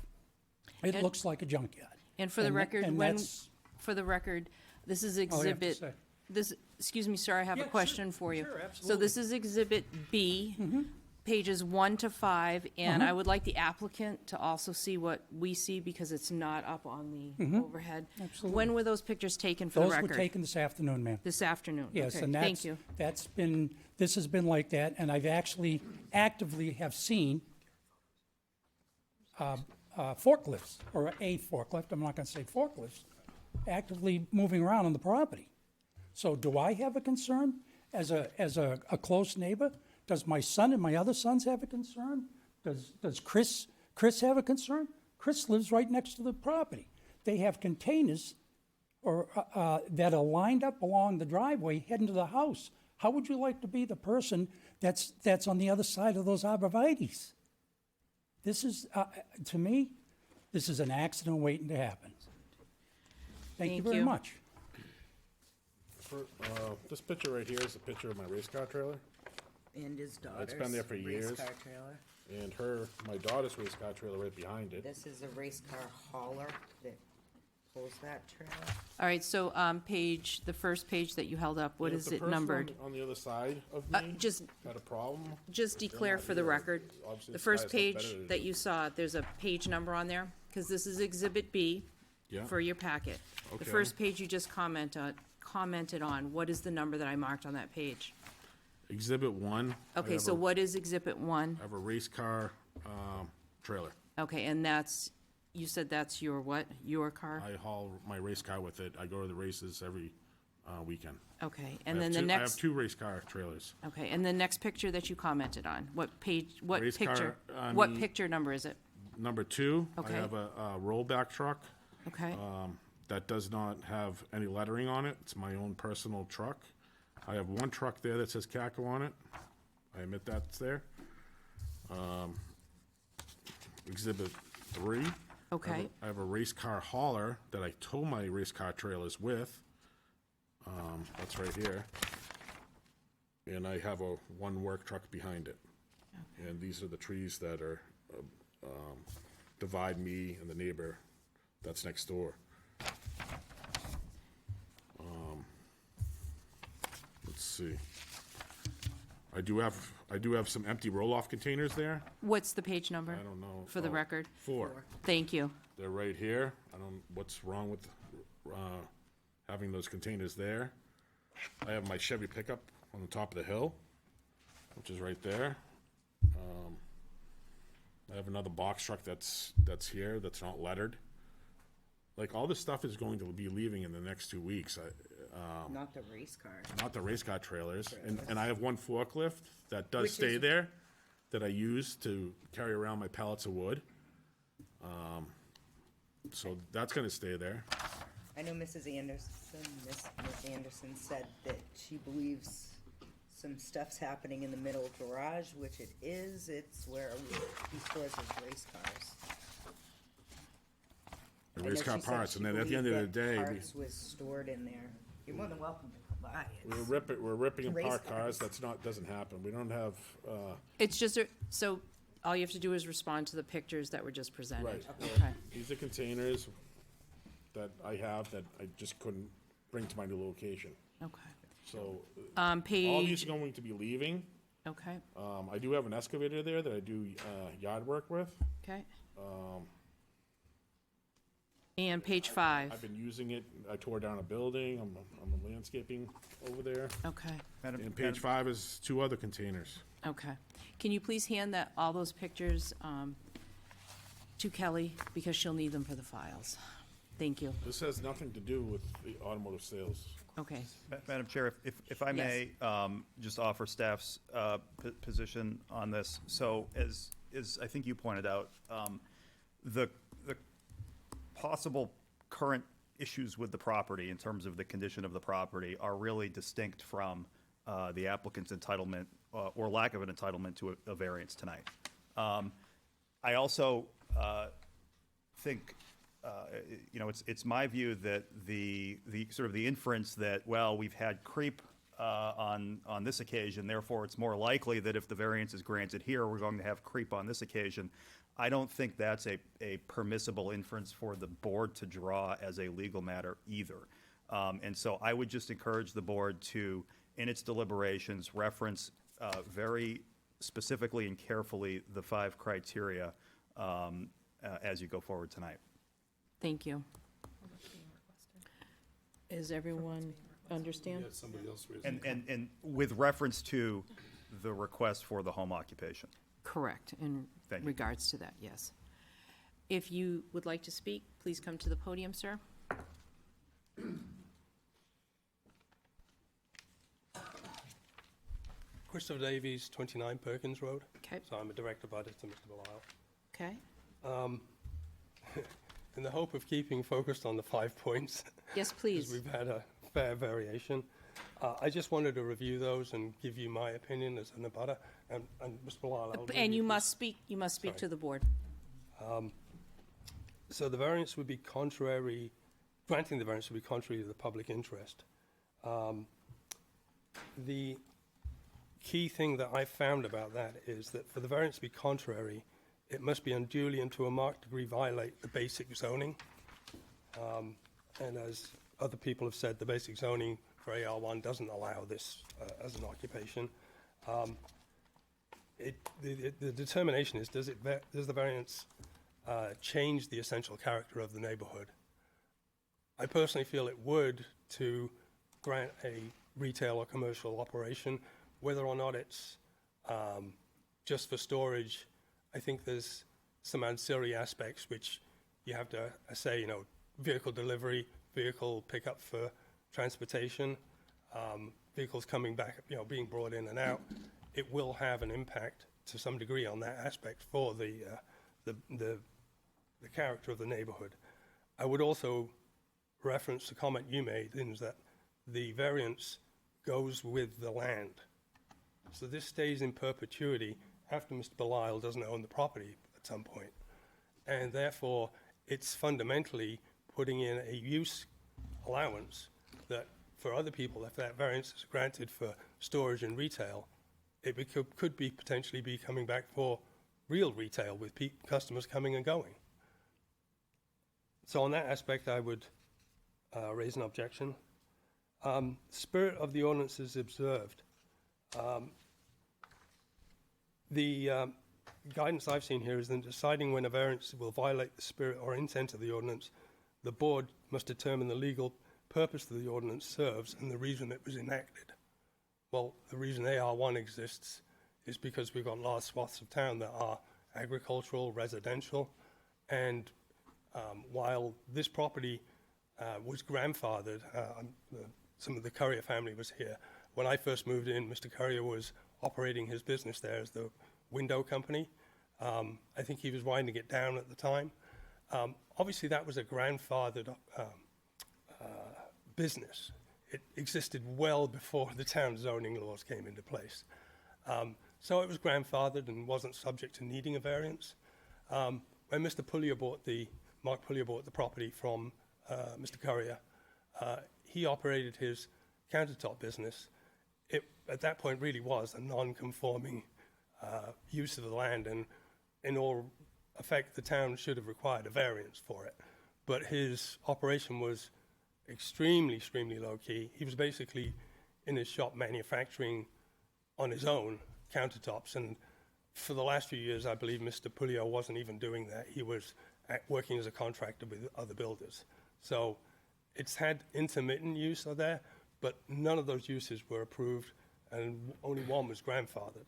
H: It looks like a junkyard.
A: And for the record,
H: and
A: when,
H: that's
A: for the record, this is
H: all I have to
A: exhibit,
H: say.
A: this, excuse me, sir, I have a
H: Yeah, sure,
A: question for you.
H: sure,
A: So
H: absolutely.
A: this is exhibit B, pages 1 to 5, and I would like the applicant to also see what we see because it's not up on the overhead.
H: Absolutely.
A: When were those pictures taken for the
H: Those
A: record?
H: were taken this afternoon, ma'am.
A: This afternoon?
H: Yes,
A: Okay,
H: and
A: thank you.
H: this has been like that, and I've actually actively have seen forklifts, or a forklift, I'm not gonna say forklifts, actively moving around on the property. So do I have a concern as a close neighbor? Does my son and my other sons have a concern? Does Chris have a concern? Chris lives right next to the property. They have containers that are lined up along the driveway heading to the house. How would you like to be the person that's on the other side of those arborvitaes? This is, to me, this is an accident waiting to happen. Thank you
A: Thank
H: very
A: you.
H: much.
I: This picture right here is a picture of my race car trailer.
J: And his daughter's
I: It's been there for
J: race
I: years.
J: car trailer.
I: And my daughter's race car trailer right behind it.
J: This is a race car hauler that pulls that trailer.
A: All right, so the first page that you held up, what
I: And
A: is
I: if the
A: it
I: person
A: numbered?
I: on the other side of me
A: Just
I: had a problem.
A: Just declare
I: not
A: for the
I: here.
A: record,
I: Obviously,
A: the
I: this
A: first
I: guy's not
A: page
I: better than
A: that
I: you.
A: you saw, there's a page number on there? because this is Exhibit B
I: Yeah.
A: for your packet. The
I: Okay.
A: first page you just commented on, what is the number that I marked on that page?
I: Exhibit 1. I
A: Okay,
I: have
A: so
I: a-
A: what is Exhibit 1?
I: I have a race car trailer.
A: Okay, and that's, you said that's your what? Your car?
I: I haul my race car with it. I go to the races every weekend.
A: Okay,
I: I
A: and
I: have
A: then the
I: two- I have
A: next,
I: 2 race car trailers.
A: okay, and the next picture that you commented on, what page, what
I: Race car
A: picture?
I: on
A: What
I: the-
A: picture number is it?
I: Number 2, I
A: Okay.
I: have a rollback truck
A: Okay,
I: that does not have any lettering on it. It's my own personal truck. I have one truck there that says CACO on it. I admit that's there. Exhibit 3.
A: okay,
I: I have a race car hauler that I tow my race car trailers with. That's right here. And I have a one work truck behind it. And these are the trees that are, divide me and the neighbor that's next door. Let's see. I do have some empty roll-off containers there.
A: what's the page number?
I: I don't know.
A: For the
I: Oh,
A: record?
I: 4.
A: Thank you.
I: They're right here. I don't, what's wrong with having those containers there? I have my Chevy pickup on the top of the hill, which is right there. I have another box truck that's here, that's not lettered. Like, all this stuff is going to be leaving in the next 2 weeks.
J: Not the race car.
I: Not the race car trailers. And I have one forklift that does
J: Which
I: stay
J: is-
I: there, that I use to carry around my pallets of wood. So that's gonna stay there.
J: I know Mrs. Anderson, Miss Anderson said that she believes some stuff's happening in the middle garage, which it is. It's where he stores his race cars.
I: The
J: I
I: race
J: know
I: car
J: she said
I: parts,
J: she
I: and then at the end of the
J: believed that
I: day,
J: Parts was stored in there. You're more than welcome to come by.
I: we're ripping
J: Race
I: apart
J: cars.
I: cars. Doesn't happen. We don't have,
A: It's just, so all you have to do is respond to the pictures that were just presented.
I: right.
A: Okay,
I: These are containers that I have that I just couldn't bring to my new location.
A: okay.
I: So, all these
A: Page,
I: are going to be leaving.
A: okay,
I: I do have an excavator there that I do yard work with.
A: okay. And page 5,
I: I've been using it. I tore down a building. I'm a landscaping over there.
A: okay,
I: And page 5 is 2 other containers.
A: okay. Can you please hand all those pictures to Kelly, because she'll need them for the files? Thank you.
I: This has nothing to do with the automotive sales.
A: Okay,
L: Madam Chair, if I may, just offer staff's position on this. So as I think you pointed out, the possible current issues with the property in terms of the condition of the property are really distinct from the applicant's entitlement or lack of an entitlement to a variance tonight. I also think, it's my view that the sort of the inference that, well, we've had creep on this occasion, therefore it's more likely that if the variance is granted here, we're going to have creep on this occasion. I don't think that's a permissible inference for the board to draw as a legal matter either. And so I would just encourage the board to, in its deliberations, reference very specifically and carefully the 5 criteria as you go forward tonight.
A: thank you. Is everyone understand?
B: Somebody else raised
L: And with reference to the request for the home occupation.
A: Correct, in
L: Thank you.
A: regards to that, yes. If you would like to speak, please come to the podium, sir.
Q: Christopher Davies, 29 Perkins Road.
A: Okay,
Q: So I'm a direct abutter to Mr. Belisle.
A: okay.
Q: In the hope of keeping focused on the 5 points,
A: Yes,
Q: because
A: please.
Q: we've had a fair variation, I just wanted to review those and give you my opinion as an abutter. And Mr. Belisle, I'll leave
A: And you
Q: please.
A: must speak
Q: Sorry.
A: to the board.
Q: So the variance would be contrary, granting the variance would be contrary to the public interest. The key thing that I found about that is that for the variance to be contrary, it must be unduly and to a marked degree violate the basic zoning. And as other people have said, the basic zoning for AR1 doesn't allow this as an occupation. The determination is, does the variance change the essential character of the neighborhood. I personally feel it would to grant a retail or commercial operation, whether or not it's just for storage. I think there's some ancillary aspects which you have to say, you know, vehicle delivery, vehicle pickup for transportation, vehicles coming back, you know, being brought in and out. It will have an impact to some degree on that aspect for the character of the neighborhood. I would also reference the comment you made, is that the variance goes with the land. So this stays in perpetuity after Mr. Belisle doesn't own the property at some point. And therefore, it's fundamentally putting in a use allowance that for other people, if that variance is granted for storage and retail, it could be potentially be coming back for real retail with customers coming and going. So on that aspect, I would raise an objection. Spirit of the ordinance is observed. The guidance I've seen here is in deciding when a variance will violate the spirit or intent of the ordinance, the board must determine the legal purpose that the ordinance serves and the reason it was enacted. Well, the reason AR1 exists is because we've got large swaths of town that are agricultural, residential, and while this property was grandfathered, some of the Currier family was here. When I first moved in, Mr. Currier was operating his business there as the window company. I think he was winding it down at the time. Obviously, that was a grandfathered business. It existed well before the town zoning laws came into place. So it was grandfathered and wasn't subject to needing a variance. When Mr. Pullier Mark Pullier bought the property from Mr. Currier, he operated his countertop business. It, at that point, really was a non-conforming use of the land, and in all effect, the town should have required a variance for it. But his operation was extremely low-key. He was basically in his shop manufacturing on his own countertops, and for the last few years, I believe Mr. Pullier wasn't even doing that. He was working as a contractor with other builders. So it's had intermittent use of there, but none of those uses were approved, and only one was grandfathered.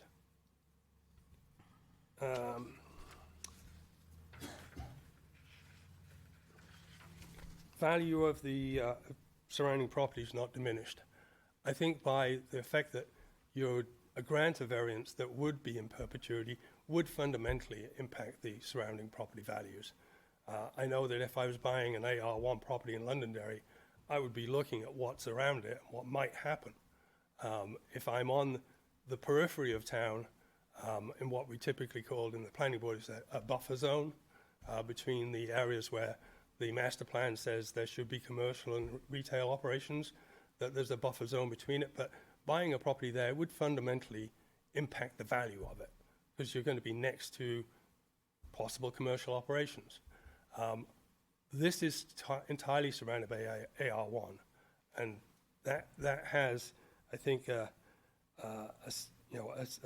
Q: Value of the surrounding property is not diminished. I think by the fact that a grant of variance that would be in perpetuity would fundamentally impact the surrounding property values. I know that if I was buying an AR1 property in Londonderry, I would be looking at what's around it, what might happen. If I'm on the periphery of town, in what we typically called in the planning board is a buffer zone between the areas where the master plan says there should be commercial and retail operations, that there's a buffer zone between it, but buying a property there would fundamentally impact the value of it because you're going to be next to possible commercial operations. This is entirely surrounded by AR1, and that has, I think, a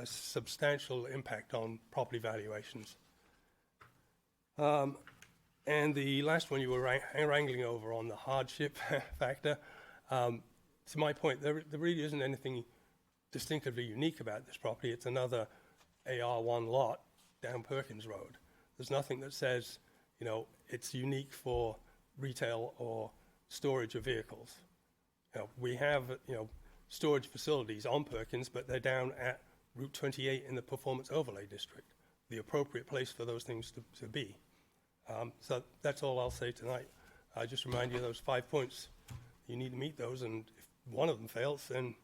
Q: substantial impact on property valuations. And the last one you were wrangling over on the hardship factor, to my point, there really isn't anything distinctively unique about this property. It's another AR1 lot down Perkins Road. There's nothing that says, it's unique for retail or storage of vehicles. We have, storage facilities on Perkins, but they're down at Route 28 in the Performance Overlay District, the appropriate place for those things to be. So that's all I'll say tonight. I just remind you of those 5 points. You need to meet those, and if one of them fails, then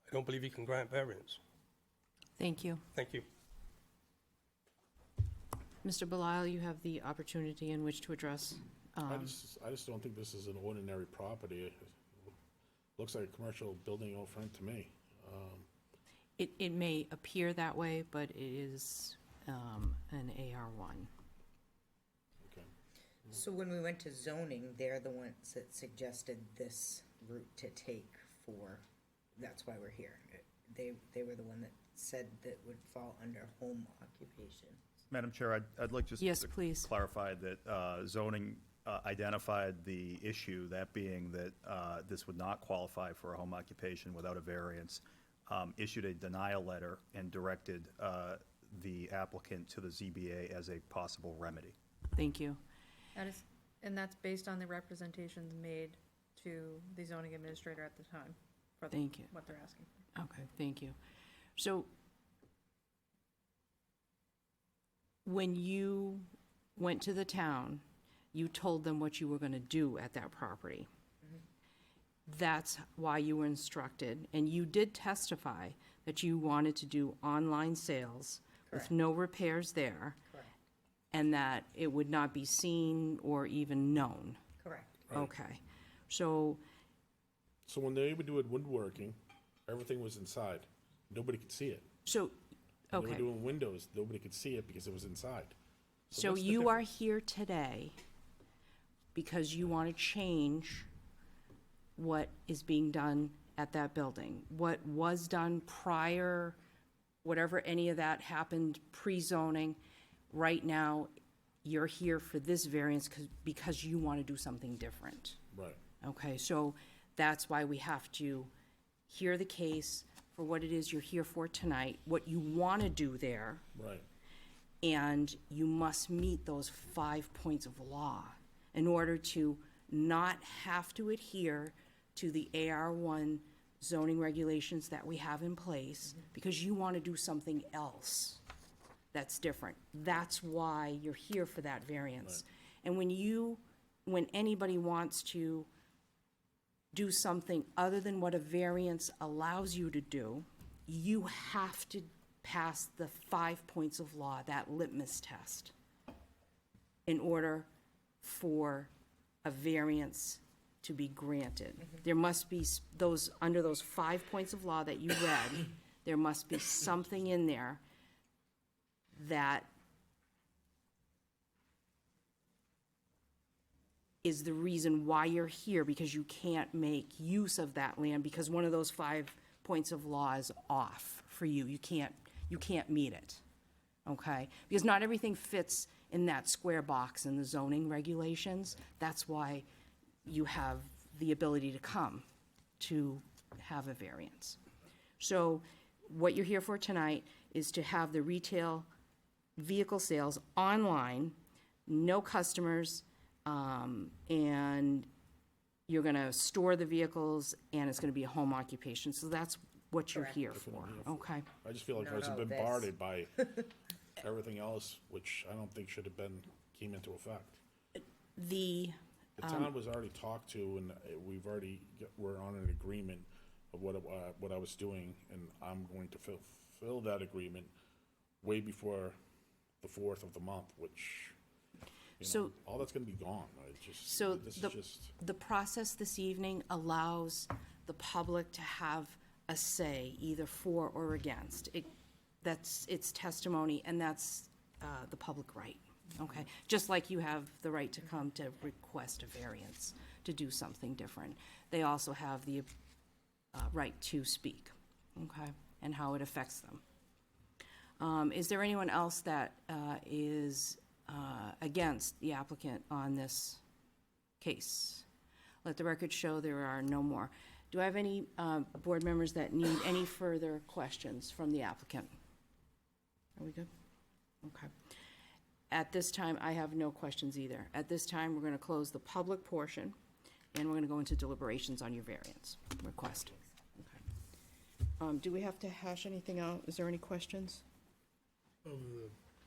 Q: I don't believe you can grant variance.
A: Thank you.
Q: Thank you.
A: Mr. Belisle, you have the opportunity in which to address.
I: I just don't think this is an ordinary property. It looks like a commercial building out front to me.
A: It may appear that way, but it is an AR1.
I: Okay.
J: So when we went to zoning, they're the ones that suggested this route to take that's why we're here. They were the one that said that would fall under home occupation.
L: Madam Chair, I'd like just
A: Yes,
L: to
A: please.
L: clarify that zoning identified the issue, that being that this would not qualify for a home occupation without a variance, issued a denial letter and directed the applicant to the ZBA as a possible remedy.
A: Thank you.
D: That is, and that's based on the representations made to the zoning administrator at the time for
A: Thank you.
D: what they're asking for.
A: Okay, thank you. So when you went to the town, you told them what you were going to do at that property. That's why you were instructed, and you did testify that you wanted to do online sales with no repairs there, and that it would not be seen or even known.
J: Correct.
A: Okay, so,
I: So when they would do it woodworking, everything was inside. Nobody could see it.
A: so,
I: When They were
A: okay.
I: doing windows, nobody could see it because it was inside.
A: So
I: what's the
A: you are
I: difference?
A: here today because you want to change what is being done at that building. What was done prior, whatever any of that happened pre-zoning, right now, you're here for this variance because you want to do something different.
I: Right.
A: Okay, so that's why we have to hear the case for what it is you're here for tonight, what you want to do there,
I: Right.
A: and you must meet those 5 points of law in order to not have to adhere to the AR1 zoning regulations that we have in place, because you want to do something else that's different. That's why you're here for that variance. And when anybody wants to do something other than what a variance allows you to do, you have to pass the 5 points of law, that litmus test, in order for a variance to be granted. There must be under those 5 points of law that you read, there must be something in there that is the reason why you're here, because you can't make use of that land because one of those 5 points of law is off for you. You can't meet it, okay? Because not everything fits in that square box in the zoning regulations. That's why you have the ability to come to have a variance. So what you're here for tonight is to have the retail vehicle sales online, no customers, and you're gonna store the vehicles, and it's gonna be a home occupation. So that's what you're here for, okay?
I: I just feel like I was bombarded by everything else, which I don't think should have came into effect.
A: The
I: town was already talked to, and we're on an agreement of what I was doing, and I'm going to fulfill that agreement way before the 4th of the month, which, all that's gonna be gone.
A: So
I: This is just.
A: the process this evening allows the public to have a say, either for or against. It's testimony, and that's the public right, okay? Just like you have the right to come to request a variance to do something different. They also have the right to speak, okay, and how it affects them. Is there anyone else that is against the applicant on this case? Let the record show there are no more. Do I have any board members that need any further questions from the applicant? Are we good? Okay. At this time, I have no questions either. At this time, we're going to close the public portion, and we're going to go into deliberations on your variance request. Okay. Do we have to hash anything out? Is there any questions?
B: Of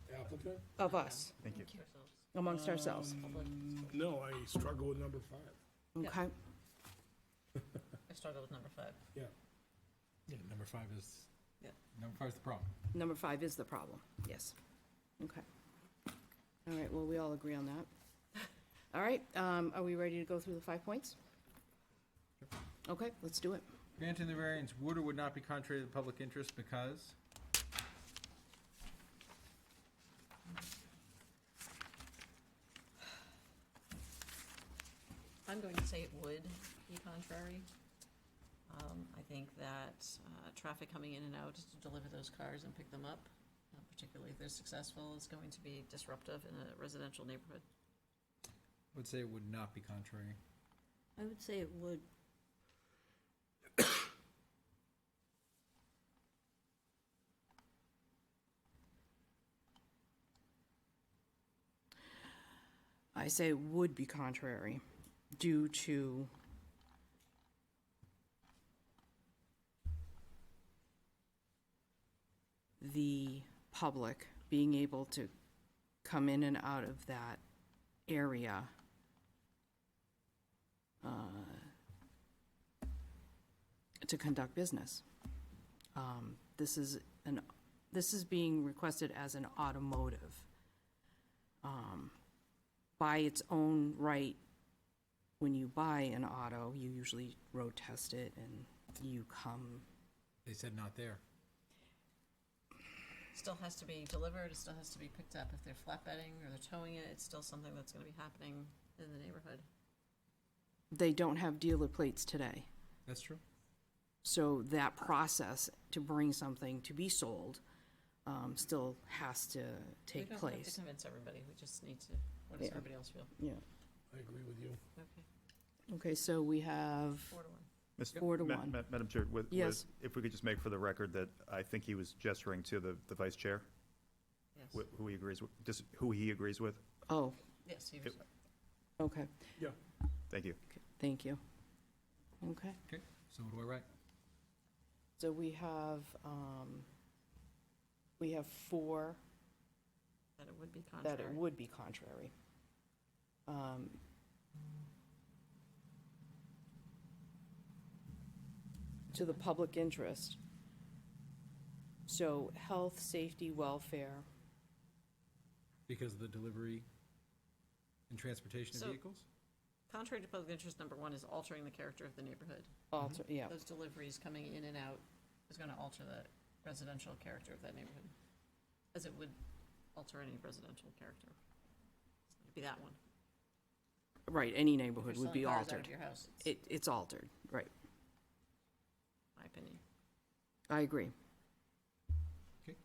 B: the applicant?
A: Of us,
L: Thank you.
A: amongst ourselves?
B: No, I struggle with number 5.
A: Okay.
E: I struggle with number 5.
B: Yeah.
F: Yeah, number 5 is,
E: Yeah.
F: number 5 is the problem.
A: Number 5 is the problem, yes. Okay. All right, well, we all agree on that. All right, are we ready to go through the 5 points? Okay, let's do it.
F: Granting the variance would or would not be contrary to the public interest because
E: I'm going to say it would be contrary. I think that traffic coming in and out to deliver those cars and pick them up particularly if they're successful, is going to be disruptive in a residential neighborhood?
F: I would say it would not be contrary.
K: I would say it would.
A: I say would be contrary due to the public being able to come in and out of that area to conduct business. This is being requested as an automotive. By its own right, when you buy an auto, you usually road test it and you come.
F: They said not there.
E: Still has to be delivered, it still has to be picked up. If they're flatbedding or they're towing it, it's still something that's gonna be happening in the neighborhood.
A: They don't have dealer plates today.
F: That's true.
A: So that process to bring something to be sold still has to take
E: We don't have to
A: place.
E: convince everybody, we just need to, what does
A: Yeah.
E: everybody else feel?
A: Yeah.
B: I agree with you.
E: Okay,
A: Okay, so we have
E: 4-1.
L: Mr.
A: 4-1.
L: Madam Chair,
A: Yes.
L: if we could just make for the record that I think he was gesturing to the vice chair,
E: Yes,
L: who he agrees with, just who he agrees with.
A: Oh,
E: yes, he was,
A: okay,
B: Yeah.
L: Thank you.
A: thank you. Okay,
F: Okay, so what do I write?
A: so we have 4
E: that it would be
A: that
E: contrary.
A: it would be contrary. To the public interest. So health, safety, welfare,
F: Because of the delivery and transportation of
E: So-
F: vehicles?
E: Contrary to public interest, number 1 is altering the character of the neighborhood.
A: alter, yeah,
E: Those deliveries coming in and out is gonna alter the residential character of that neighborhood, as it would alter any residential character. It'd be that one.
A: right, any
E: If
A: neighborhood
E: you're
A: would be
E: selling cars out of
A: altered.
E: your house,
A: It's altered, right,
E: my opinion.
A: I agree.
F: Okay.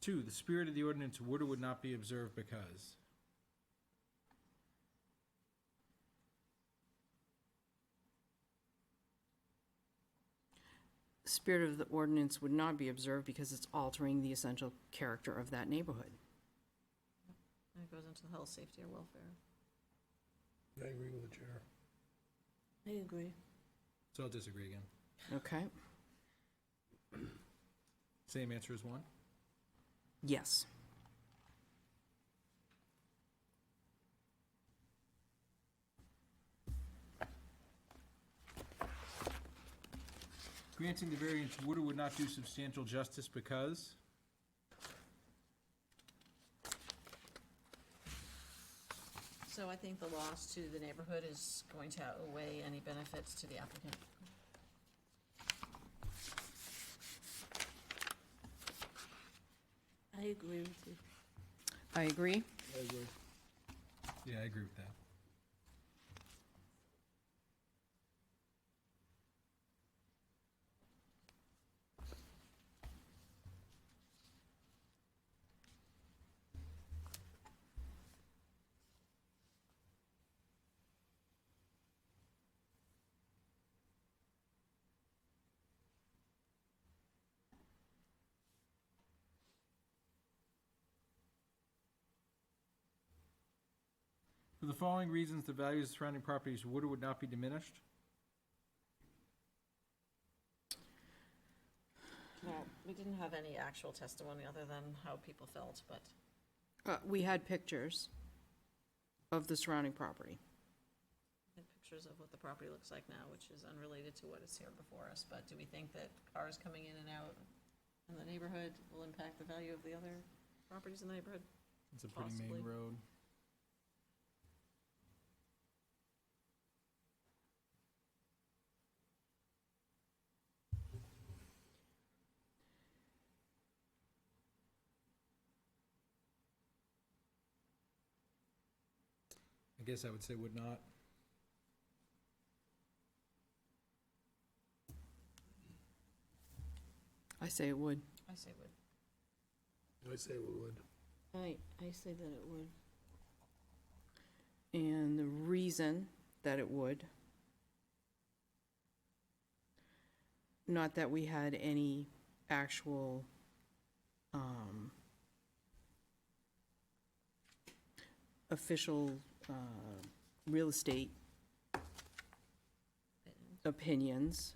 F: 2, the spirit of the ordinance would or would not be observed because.
A: Spirit of the ordinance would not be observed because it's altering the essential character of that neighborhood.
E: And it goes into the health, safety, or welfare.
B: I agree with the chair.
K: I agree.
F: So I'll disagree again.
A: Okay,
F: Same answer as 1?
A: yes.
F: Granting the variance would or would not do substantial justice because.
E: So I think the loss to the neighborhood is going to outweigh any benefits to the applicant.
K: I agree with you.
A: I agree.
B: I agree.
F: Yeah, I agree with that. For the following reasons, the values of surrounding properties would or would not be diminished.
E: Well, we didn't have any actual testimony other than how people felt, but
A: We had pictures of the surrounding property.
E: we had pictures of what the property looks like now, which is unrelated to what is here before us. But do we think that cars coming in and out in the neighborhood will impact the value of the other properties in the neighborhood?
F: It's a pretty main
E: Possibly.
F: road. I guess I would say would not.
A: I say it would.
E: I say would.
B: I say we would.
A: I say that it would. And the reason that it would, not that we had any actual, official, real estate opinions,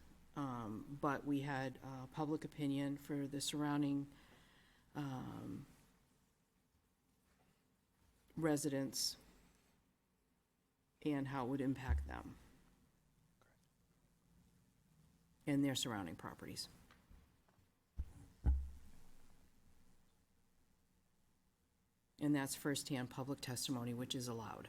A: but we had, public opinion for the surrounding, residents and how it would impact them and their surrounding properties. And that's firsthand public testimony, which is allowed.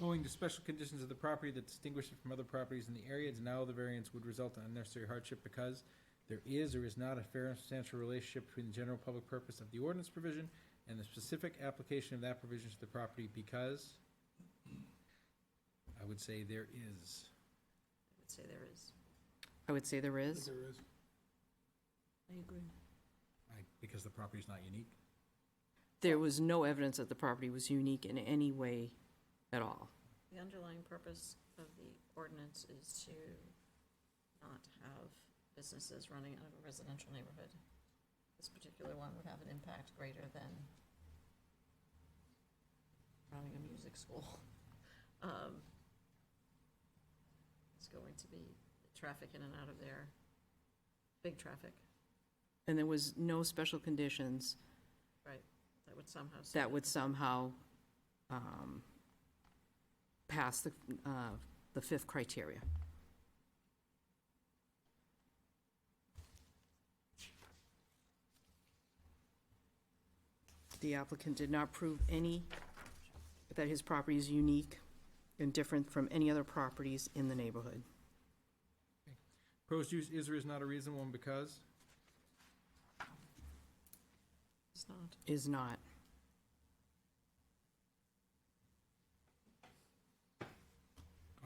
F: Owing to special conditions of the property that distinguish it from other properties in the area, denial of the variance would result in unnecessary hardship because there is or is not a fair and substantial relationship between the general public purpose of the ordinance provision and the specific application of that provision to the property because, I would say there is.
E: I would say there is.
A: I would say there is.
B: There is.
E: I agree.
F: Because the property is not unique.
A: There was no evidence that the property was unique in any way at all.
E: The underlying purpose of the ordinance is to not have businesses running out of a residential neighborhood. This particular one would have an impact greater than running a music school. It's going to be traffic in and out of there, big traffic,
A: And there was no special conditions
E: right, that would somehow.
A: that would somehow pass the fifth criteria. The applicant did not prove that his property is unique and different from any other properties in the neighborhood.
F: Proposed use is or is not a reasonable one because
E: It's not.
A: Is not.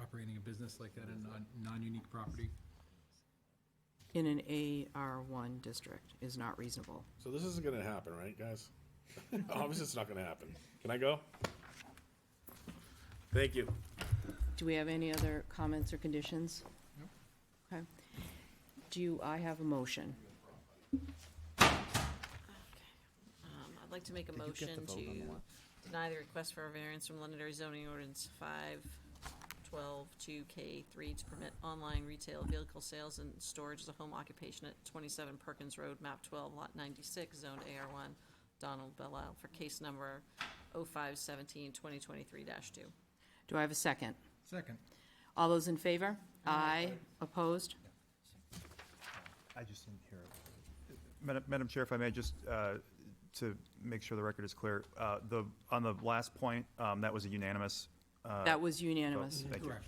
F: operating a business like that in a non-unique property.
A: In an AR1 district is not reasonable.
I: So this isn't gonna happen, right, guys? Obviously, it's not gonna happen. Can I go? Thank you.
A: Do we have any other comments or conditions?
F: Nope.
A: Okay. I have a motion?
E: I'd like to make a motion to deny the request for a variance from Londonderry zoning ordinance 512-2K3 to permit online retail vehicle sales and storage as a home occupation at 27 Perkins Road, map 12, lot 96, zoned AR1, Donald Bellile, for case number 0517-2023-2.
A: Do I have a second?
F: Second.
A: All those in favor? Aye. Opposed?
L: I just didn't hear it. Madam Chair, if I may, just to make sure the record is clear, on the last point, that was a unanimous.
A: That was unanimous.
L: Thank you.
F: Correct.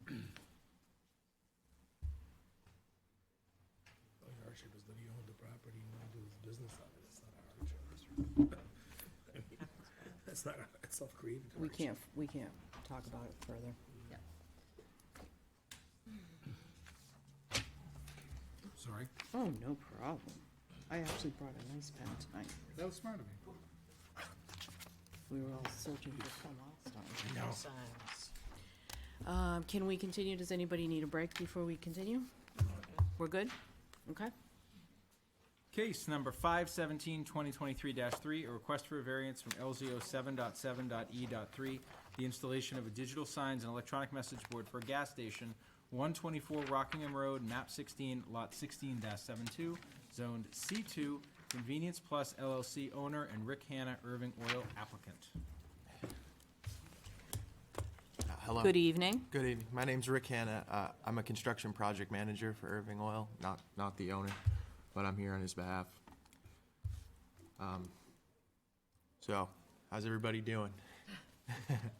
B: The hardship is that he owned the property and wanted to do his business on it. It's not a hardship. That's not, it's self-created hardship.
A: We can't talk about it further.
F: Sorry.
A: Oh, no problem. I actually brought a nice pen tonight.
F: That was smart of me.
A: We were all searching for some last time.
B: No.
E: Signs.
A: Can we continue? Does anybody need a break before we continue? We're good? Okay.
F: Case number 517-2023-3, a request for a variance from LZO 7.7.E.3, the installation of a digital signs and electronic message board for a gas station, 124 Rockingham Road, map 16, lot 16-72, zoned C2, Convenience Plus LLC owner and Rick Hanna, Irving Oil applicant.
R: Hello.
A: Good evening.
R: Good evening. My name's Rick Hanna. I'm a construction project manager for Irving Oil, not the owner, but I'm here on his behalf. So, how's everybody doing?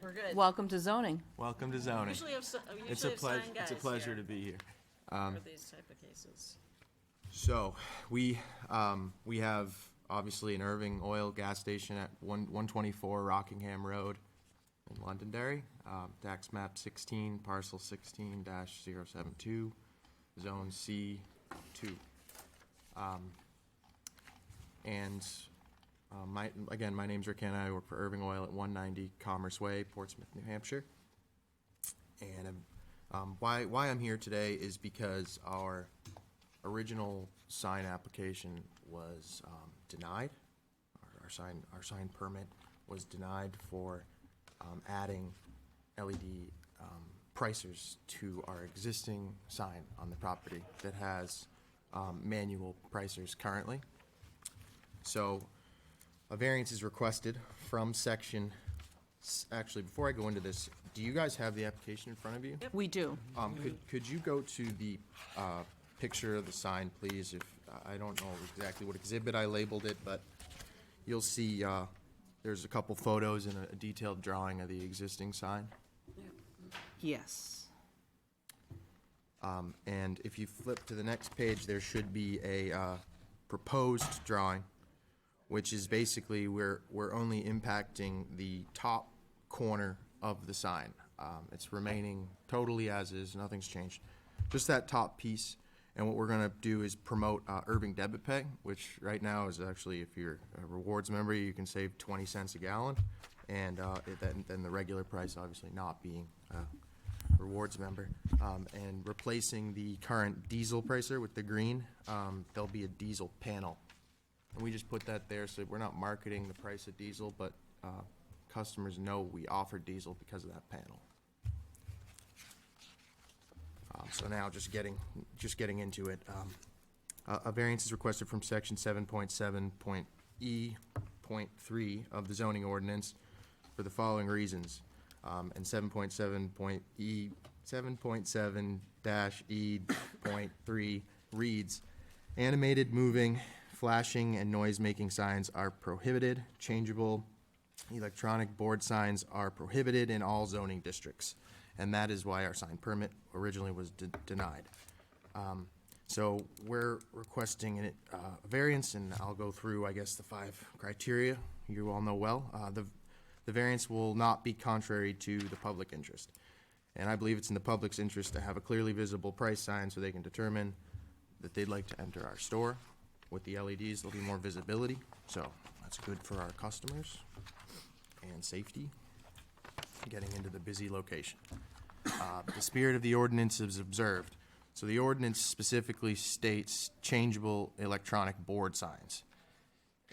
E: We're good.
A: Welcome to zoning.
R: Welcome to zoning.
E: Usually have sign
R: It's a
E: guys
R: pleasure
E: here
R: to be here.
E: for these type of cases.
R: So we have obviously an Irving Oil gas station at 124 Rockingham Road. in Londonderry, tax map 16, parcel 16-072, zone C2. My name's Rick Hanna. I work for Irving Oil at 190 Commerce Way, Portsmouth, New Hampshire. And why I'm here today is because our original sign application was denied. Our sign permit was denied for adding LED pricers to our existing sign on the property that has manual pricers currently. So a variance is requested from section, actually, before I go into this, do you guys have the application in front of you?
A: We do.
R: Could you go to the picture of the sign, please? If I don't know exactly what exhibit I labeled it, but you'll see there's a couple photos and a detailed drawing of the existing sign.
A: Yes.
R: And if you flip to the next page, there should be a proposed drawing, which is basically we're only impacting the top corner of the sign. It's remaining totally as is, nothing's changed. Just that top piece. And what we're going to do is promote Irving Debit Pay, which right now is actually, if you're a rewards member, you can save 20 cents a gallon. And then the regular price, obviously not being a rewards member. And replacing the current diesel pricer with the green, there'll be a diesel panel. And we just put that there so we're not marketing the price of diesel, but customers know we offer diesel because of that panel. So now just getting into it. A variance is requested from section 7.7.E.3 of the zoning ordinance for the following reasons. And 7.7.E.3 reads, animated, moving, flashing, and noise-making signs are prohibited. Changeable electronic board signs are prohibited in all zoning districts. And that is why our sign permit originally was denied. So we're requesting a variance, and I'll go through, I guess, the 5 criteria you all know well. The variance will not be contrary to the public interest. And I believe it's in the public's interest to have a clearly visible price sign so they can determine that they'd like to enter our store. With the LEDs, there'll be more visibility, so that's good for our customers and safety, getting into the busy location. The spirit of the ordinance is observed. So the ordinance specifically states changeable electronic board signs.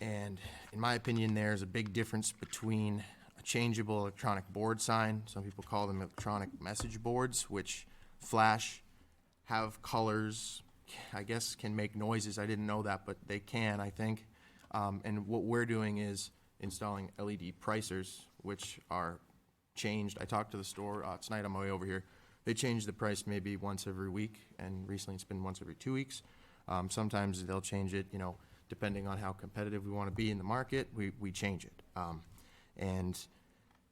R: And in my opinion, there's a big difference between a changeable electronic board sign, some people call them electronic message boards, which flash, have colors, I guess can make noises. I didn't know that, but they can, I think. And what we're doing is installing LED pricers, which are changed. I talked to the store tonight on my way over here. They change the price maybe once every week, and recently it's been once every 2 weeks. Sometimes they'll change it, depending on how competitive we want to be in the market, we change it. And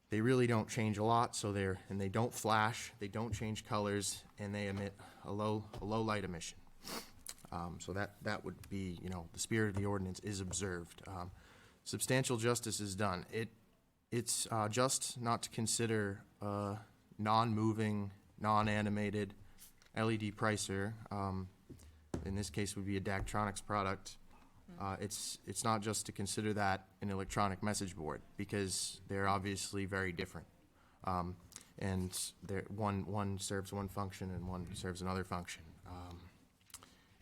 R: they really don't change a lot, so they don't flash, they don't change colors, and they emit a low light emission. So that would be, the spirit of the ordinance is observed. Substantial justice is done. It's just not to consider a non-moving, non-animated LED pricer. In this case, would be a Daktronics product. It's not just to consider that an electronic message board, because they're obviously very different. And one serves one function and one serves another function.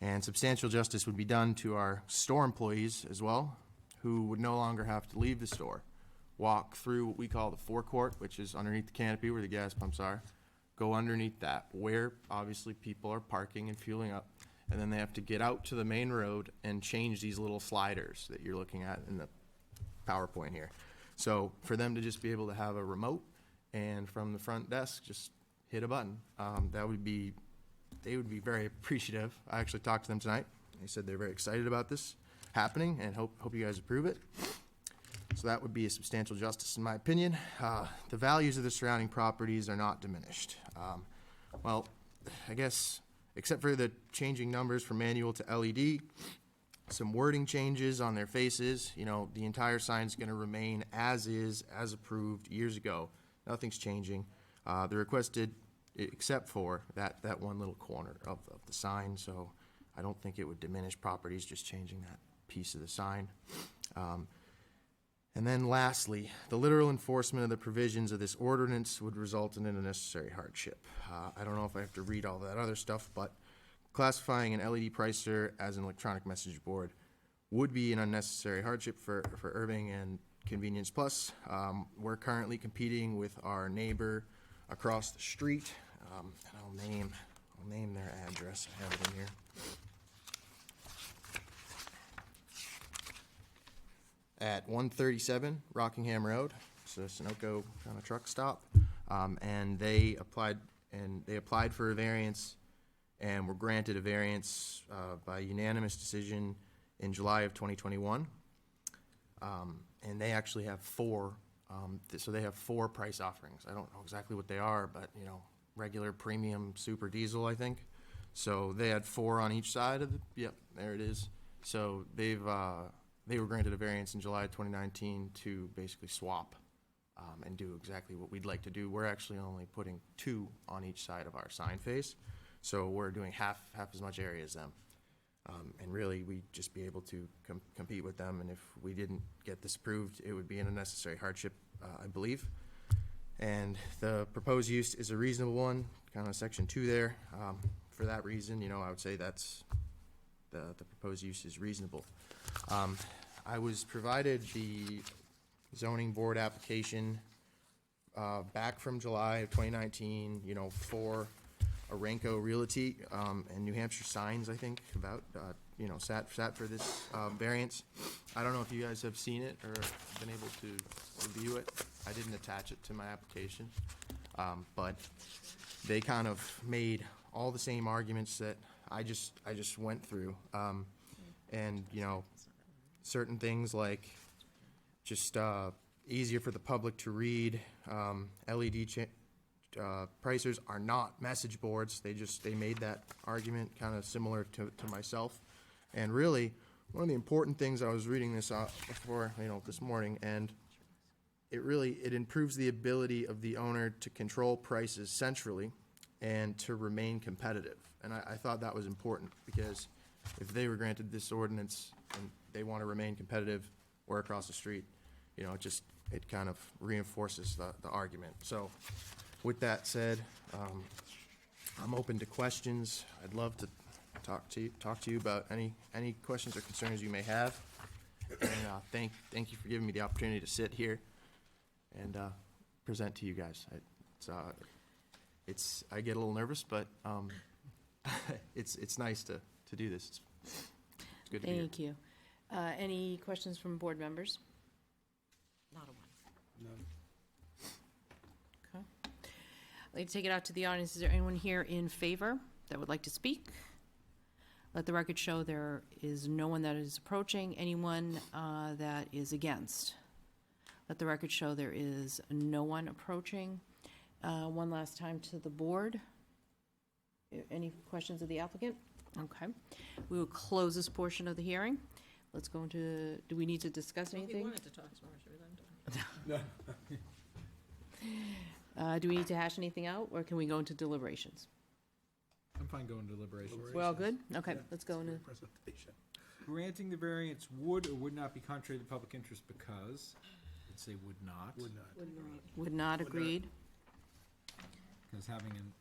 R: And substantial justice would be done to our store employees as well, who would no longer have to leave the store, walk through what we call the forecourt, which is underneath the canopy where the gas pumps are, go underneath that, where obviously people are parking and fueling up, and then they have to get out to the main road and change these little sliders that you're looking at in the PowerPoint here. So for them to just be able to have a remote and from the front desk just hit a button, they would be very appreciative. I actually talked to them tonight. They said they're very excited about this happening and hope you guys approve it. So that would be a substantial justice in my opinion. The values of the surrounding properties are not diminished. Well, I guess except for the changing numbers from manual to LED, some wording changes on their faces, the entire sign is going to remain as is, as approved years ago. Nothing's changing. The requested, except for that one little corner of the sign, so I don't think it would diminish properties, just changing that piece of the sign. And then lastly, the literal enforcement of the provisions of this ordinance would result in an unnecessary hardship. I don't know if I have to read all that other stuff, but classifying an LED pricer as an electronic message board would be an unnecessary hardship for Irving and Convenience Plus. We're currently competing with our neighbor across the street, and I'll name their address. I have it in here. At 137 Rockingham Road, so Sunoco kind of truck stop, and they applied for a variance and were granted a variance by unanimous decision in July of 2021. And they actually have four, so they have four price offerings. I don't know exactly what they are, but regular, premium, super diesel, I think. So they had four on each side of the, yep, there it is. So they were granted a variance in July 2019 to basically swap and do exactly what we'd like to do. We're actually only putting two on each side of our sign face, so we're doing half as much area as them. And really, we'd just be able to compete with them, and if we didn't get this approved, it would be an unnecessary hardship, I believe. And the proposed use is a reasonable one, kind of section 2 there. For that reason, I would say that's the proposed use is reasonable. I was provided the zoning board application back from July of 2019, for Aranco Realty and New Hampshire Signs, I think, about, sat for this variance. I don't know if you guys have seen it or been able to review it. I didn't attach it to my application, but they kind of made all the same arguments that I just went through. And, certain things like just easier for the public to read. LED pricers are not message boards. They made that argument kind of similar to myself. And really, one of the important things, I was reading this before, this morning, and it improves the ability of the owner to control prices centrally and to remain competitive. And I thought that was important, because if they were granted this ordinance and they want to remain competitive, we're across the street, it kind of reinforces the argument. So with that said, I'm open to questions. I'd love to talk to you about any questions or concerns you may have. And thank you for giving me the opportunity to sit here and present to you guys. I get a little nervous, but it's nice to do this. It's good to be here.
A: Thank you. Any questions from board members?
E: Not a one.
B: None.
A: Okay. I'd like to take it out to the audience. Is there anyone here in favor that would like to speak? Let the record show there is no one that is approaching. Anyone that is against? Let the record show there is no one approaching. One last time to the board. Any questions of the applicant? Okay. We will close this portion of the hearing. Let's go into, do we need to discuss
E: Well, if you
A: anything?
E: wanted to talk some more, should we let him talk?
A: Do we need to hash anything out, or can we go into deliberations?
F: I'm fine going to deliberations.
A: We're all good? Okay, let's go into,
B: Presentation.
F: Granting the variance would or would not be contrary to the public interest because, let's say would not.
B: Would not.
A: would not agreed.
F: Because having an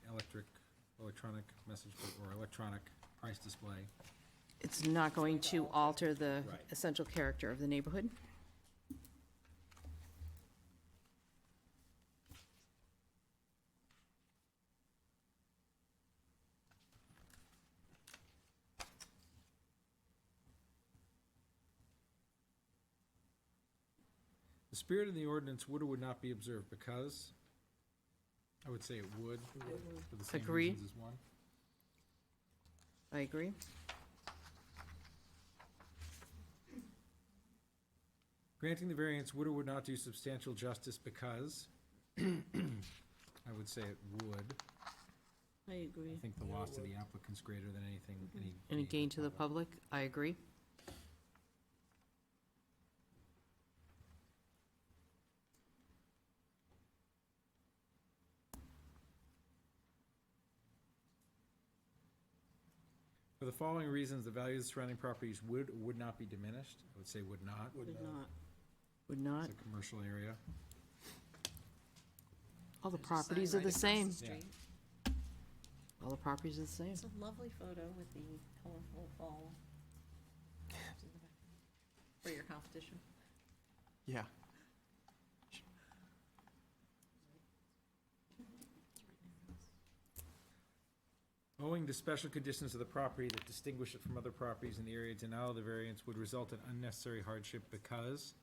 F: electronic message board or electronic price display.
A: It's not going to alter the
F: Right.
A: essential character of the neighborhood.
F: The spirit of the ordinance would or would not be observed because, I would say it would, for the same
A: Agree.
F: reasons as one.
A: I agree.
F: Granting the variance would or would not do substantial justice because, I would say it would.
A: I agree.
F: I think the loss to the applicant's greater than anything,
A: Any gain to the public? I agree.
F: For the following reasons, the value of the surrounding properties would or would not be diminished. I would say would not.
A: Would not.
F: It's a commercial area.
A: All the
E: There's a sign
A: properties are
E: right
A: the
E: across
A: same.
E: street.
A: All the properties are the same.
E: It's a lovely photo with the colorful fall. For your competition.
R: Yeah.
F: Owing to special conditions of the property that distinguish it from other properties in the area, denial of the variance would result in unnecessary hardship because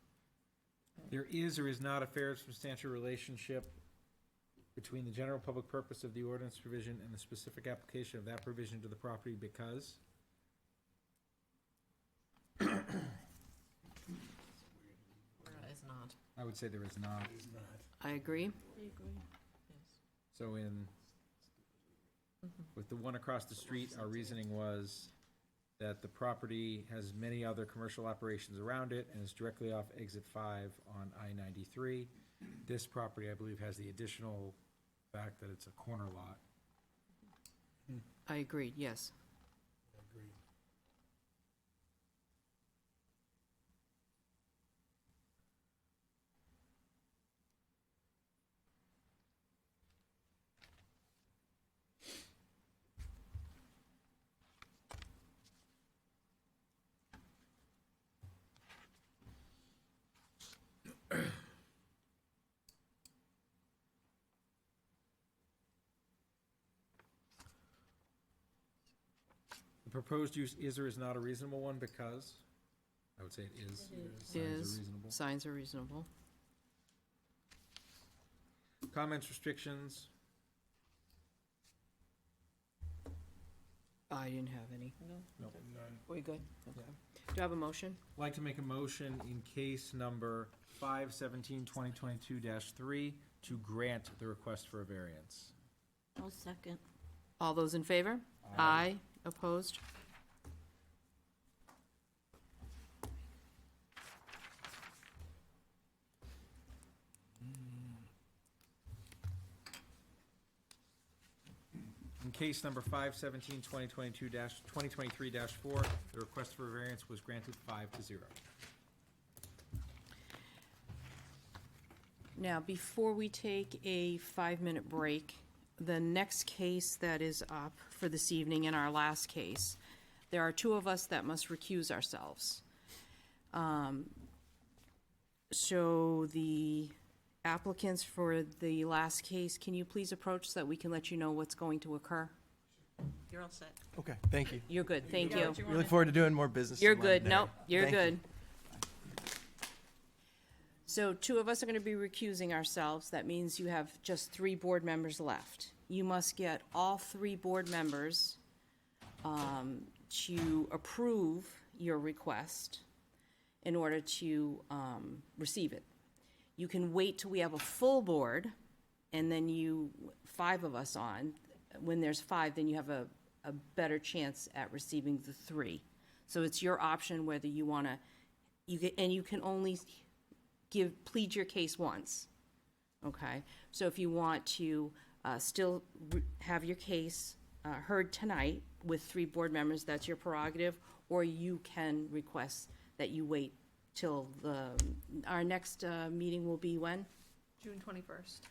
F: there is or is not a fair and substantial relationship between the general public purpose of the ordinance provision and the specific application of that provision to the property because
E: Where is not.
F: I would say there is not.
A: I agree.
F: So with the one across the street, our reasoning was that the property has many other commercial operations around it and is directly off exit 5 on I-93. This property, I believe, has the additional fact that it's a corner lot.
A: I agree, yes.
F: The proposed use is or is not a reasonable one because, I would say it is. Signs are
A: Is,
F: reasonable.
A: signs are reasonable.
F: Comments, restrictions,
A: I didn't have any.
F: no.
A: We good? Okay. Do I have a motion?
F: I'd like to make a motion in case number 5/17/2022-3 to grant the request for a variance.
K: I'll second.
A: All those in favor? Aye. Opposed?
F: In case number 5/17/2022-2023-4, the request for a variance was granted 5-0.
A: Now, before we take a 5-minute break, the next case that is up for this evening and our last case, there are two of us that must recuse ourselves. So the applicants for the last case, can you please approach so that we can let you know what's going to occur?
E: You're all set.
R: Okay, thank you.
A: You're good, thank you.
R: We look forward to doing more business.
A: You're
R: in
A: good,
R: London.
A: nope, you're
R: Thank you.
A: good. So two of us are gonna be recusing ourselves. That means you have just 3 board members left. You must get all 3 board members to approve your request in order to receive it. You can wait till we have a full board, and then 5 of us on. When there's 5, then you have a better chance at receiving the 3. So it's your option whether you wanna, and you can only plead your case once, okay? So if you want to still have your case heard tonight with 3 board members, that's your prerogative, or you can request that you wait till our next meeting will be when?
D: June 21st.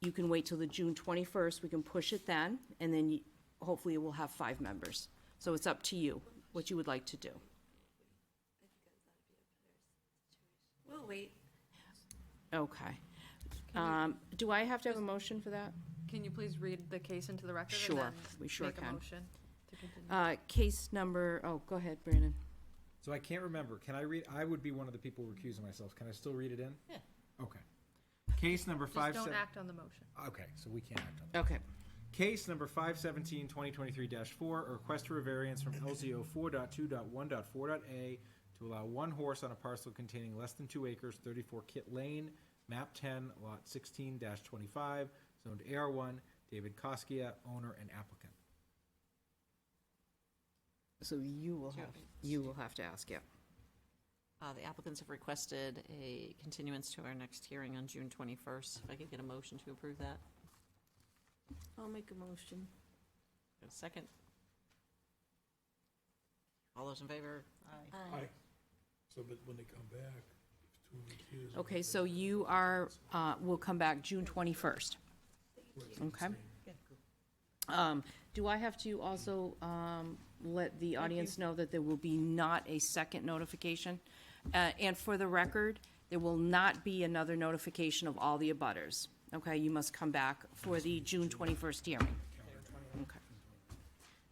A: You can wait till the June 21st, we can push it then, and then hopefully we'll have 5 members. So it's up to you, what you would like to do.
E: We'll wait.
A: Okay. Do I have to have a motion for that?
D: Can you please read the case into the record?
A: Sure,
D: and then
A: we sure
D: make a
A: can.
D: motion to continue?
A: Case number, go ahead, Brandon.
F: So I can't remember. Can I read? I would be one of the people recusing myself. Can I still read it in?
E: Yeah.
F: Okay. Case number
D: Just
F: 5.
D: don't act on the motion.
F: Okay, so we can't act on that.
A: Okay.
F: Case number 5/17/2023-4, a request for a variance from LZO 4.2.1.4.a to allow 1 horse on a parcel containing less than 2 acres, 34 Kit Lane, map 10, lot 16-25, zoned AR1, David Koskia, owner and applicant.
A: So you will have to ask, yeah.
E: The applicants have requested a continuance to our next hearing on June 21st. If I could get a motion to approve that.
K: I'll make a motion.
E: A second? All those in favor?
B: Aye. So, but when they come back, if 2 years.
A: Okay, so you are, will come back June 21st. Okay. Do I have to also let the audience know that there will be not a second notification? And for the record, there will not be another notification of all the abutters. Okay, you must come back for the June 21st hearing. Okay.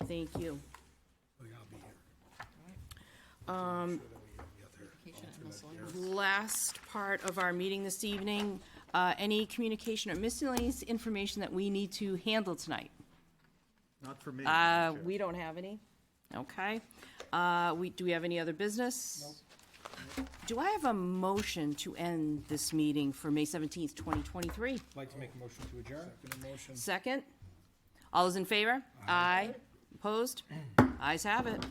A: Thank you. Last part of our meeting this evening, any communication or miscellaneous information that we need to handle tonight?
L: Not for me.
A: We don't have any. Okay. Do we have any other business? Do I have a motion to end this meeting for May 17th, 2023?
F: I'd like to make a motion to adjourn.
A: Second? All those in favor? Aye. Opposed? Ayes have it.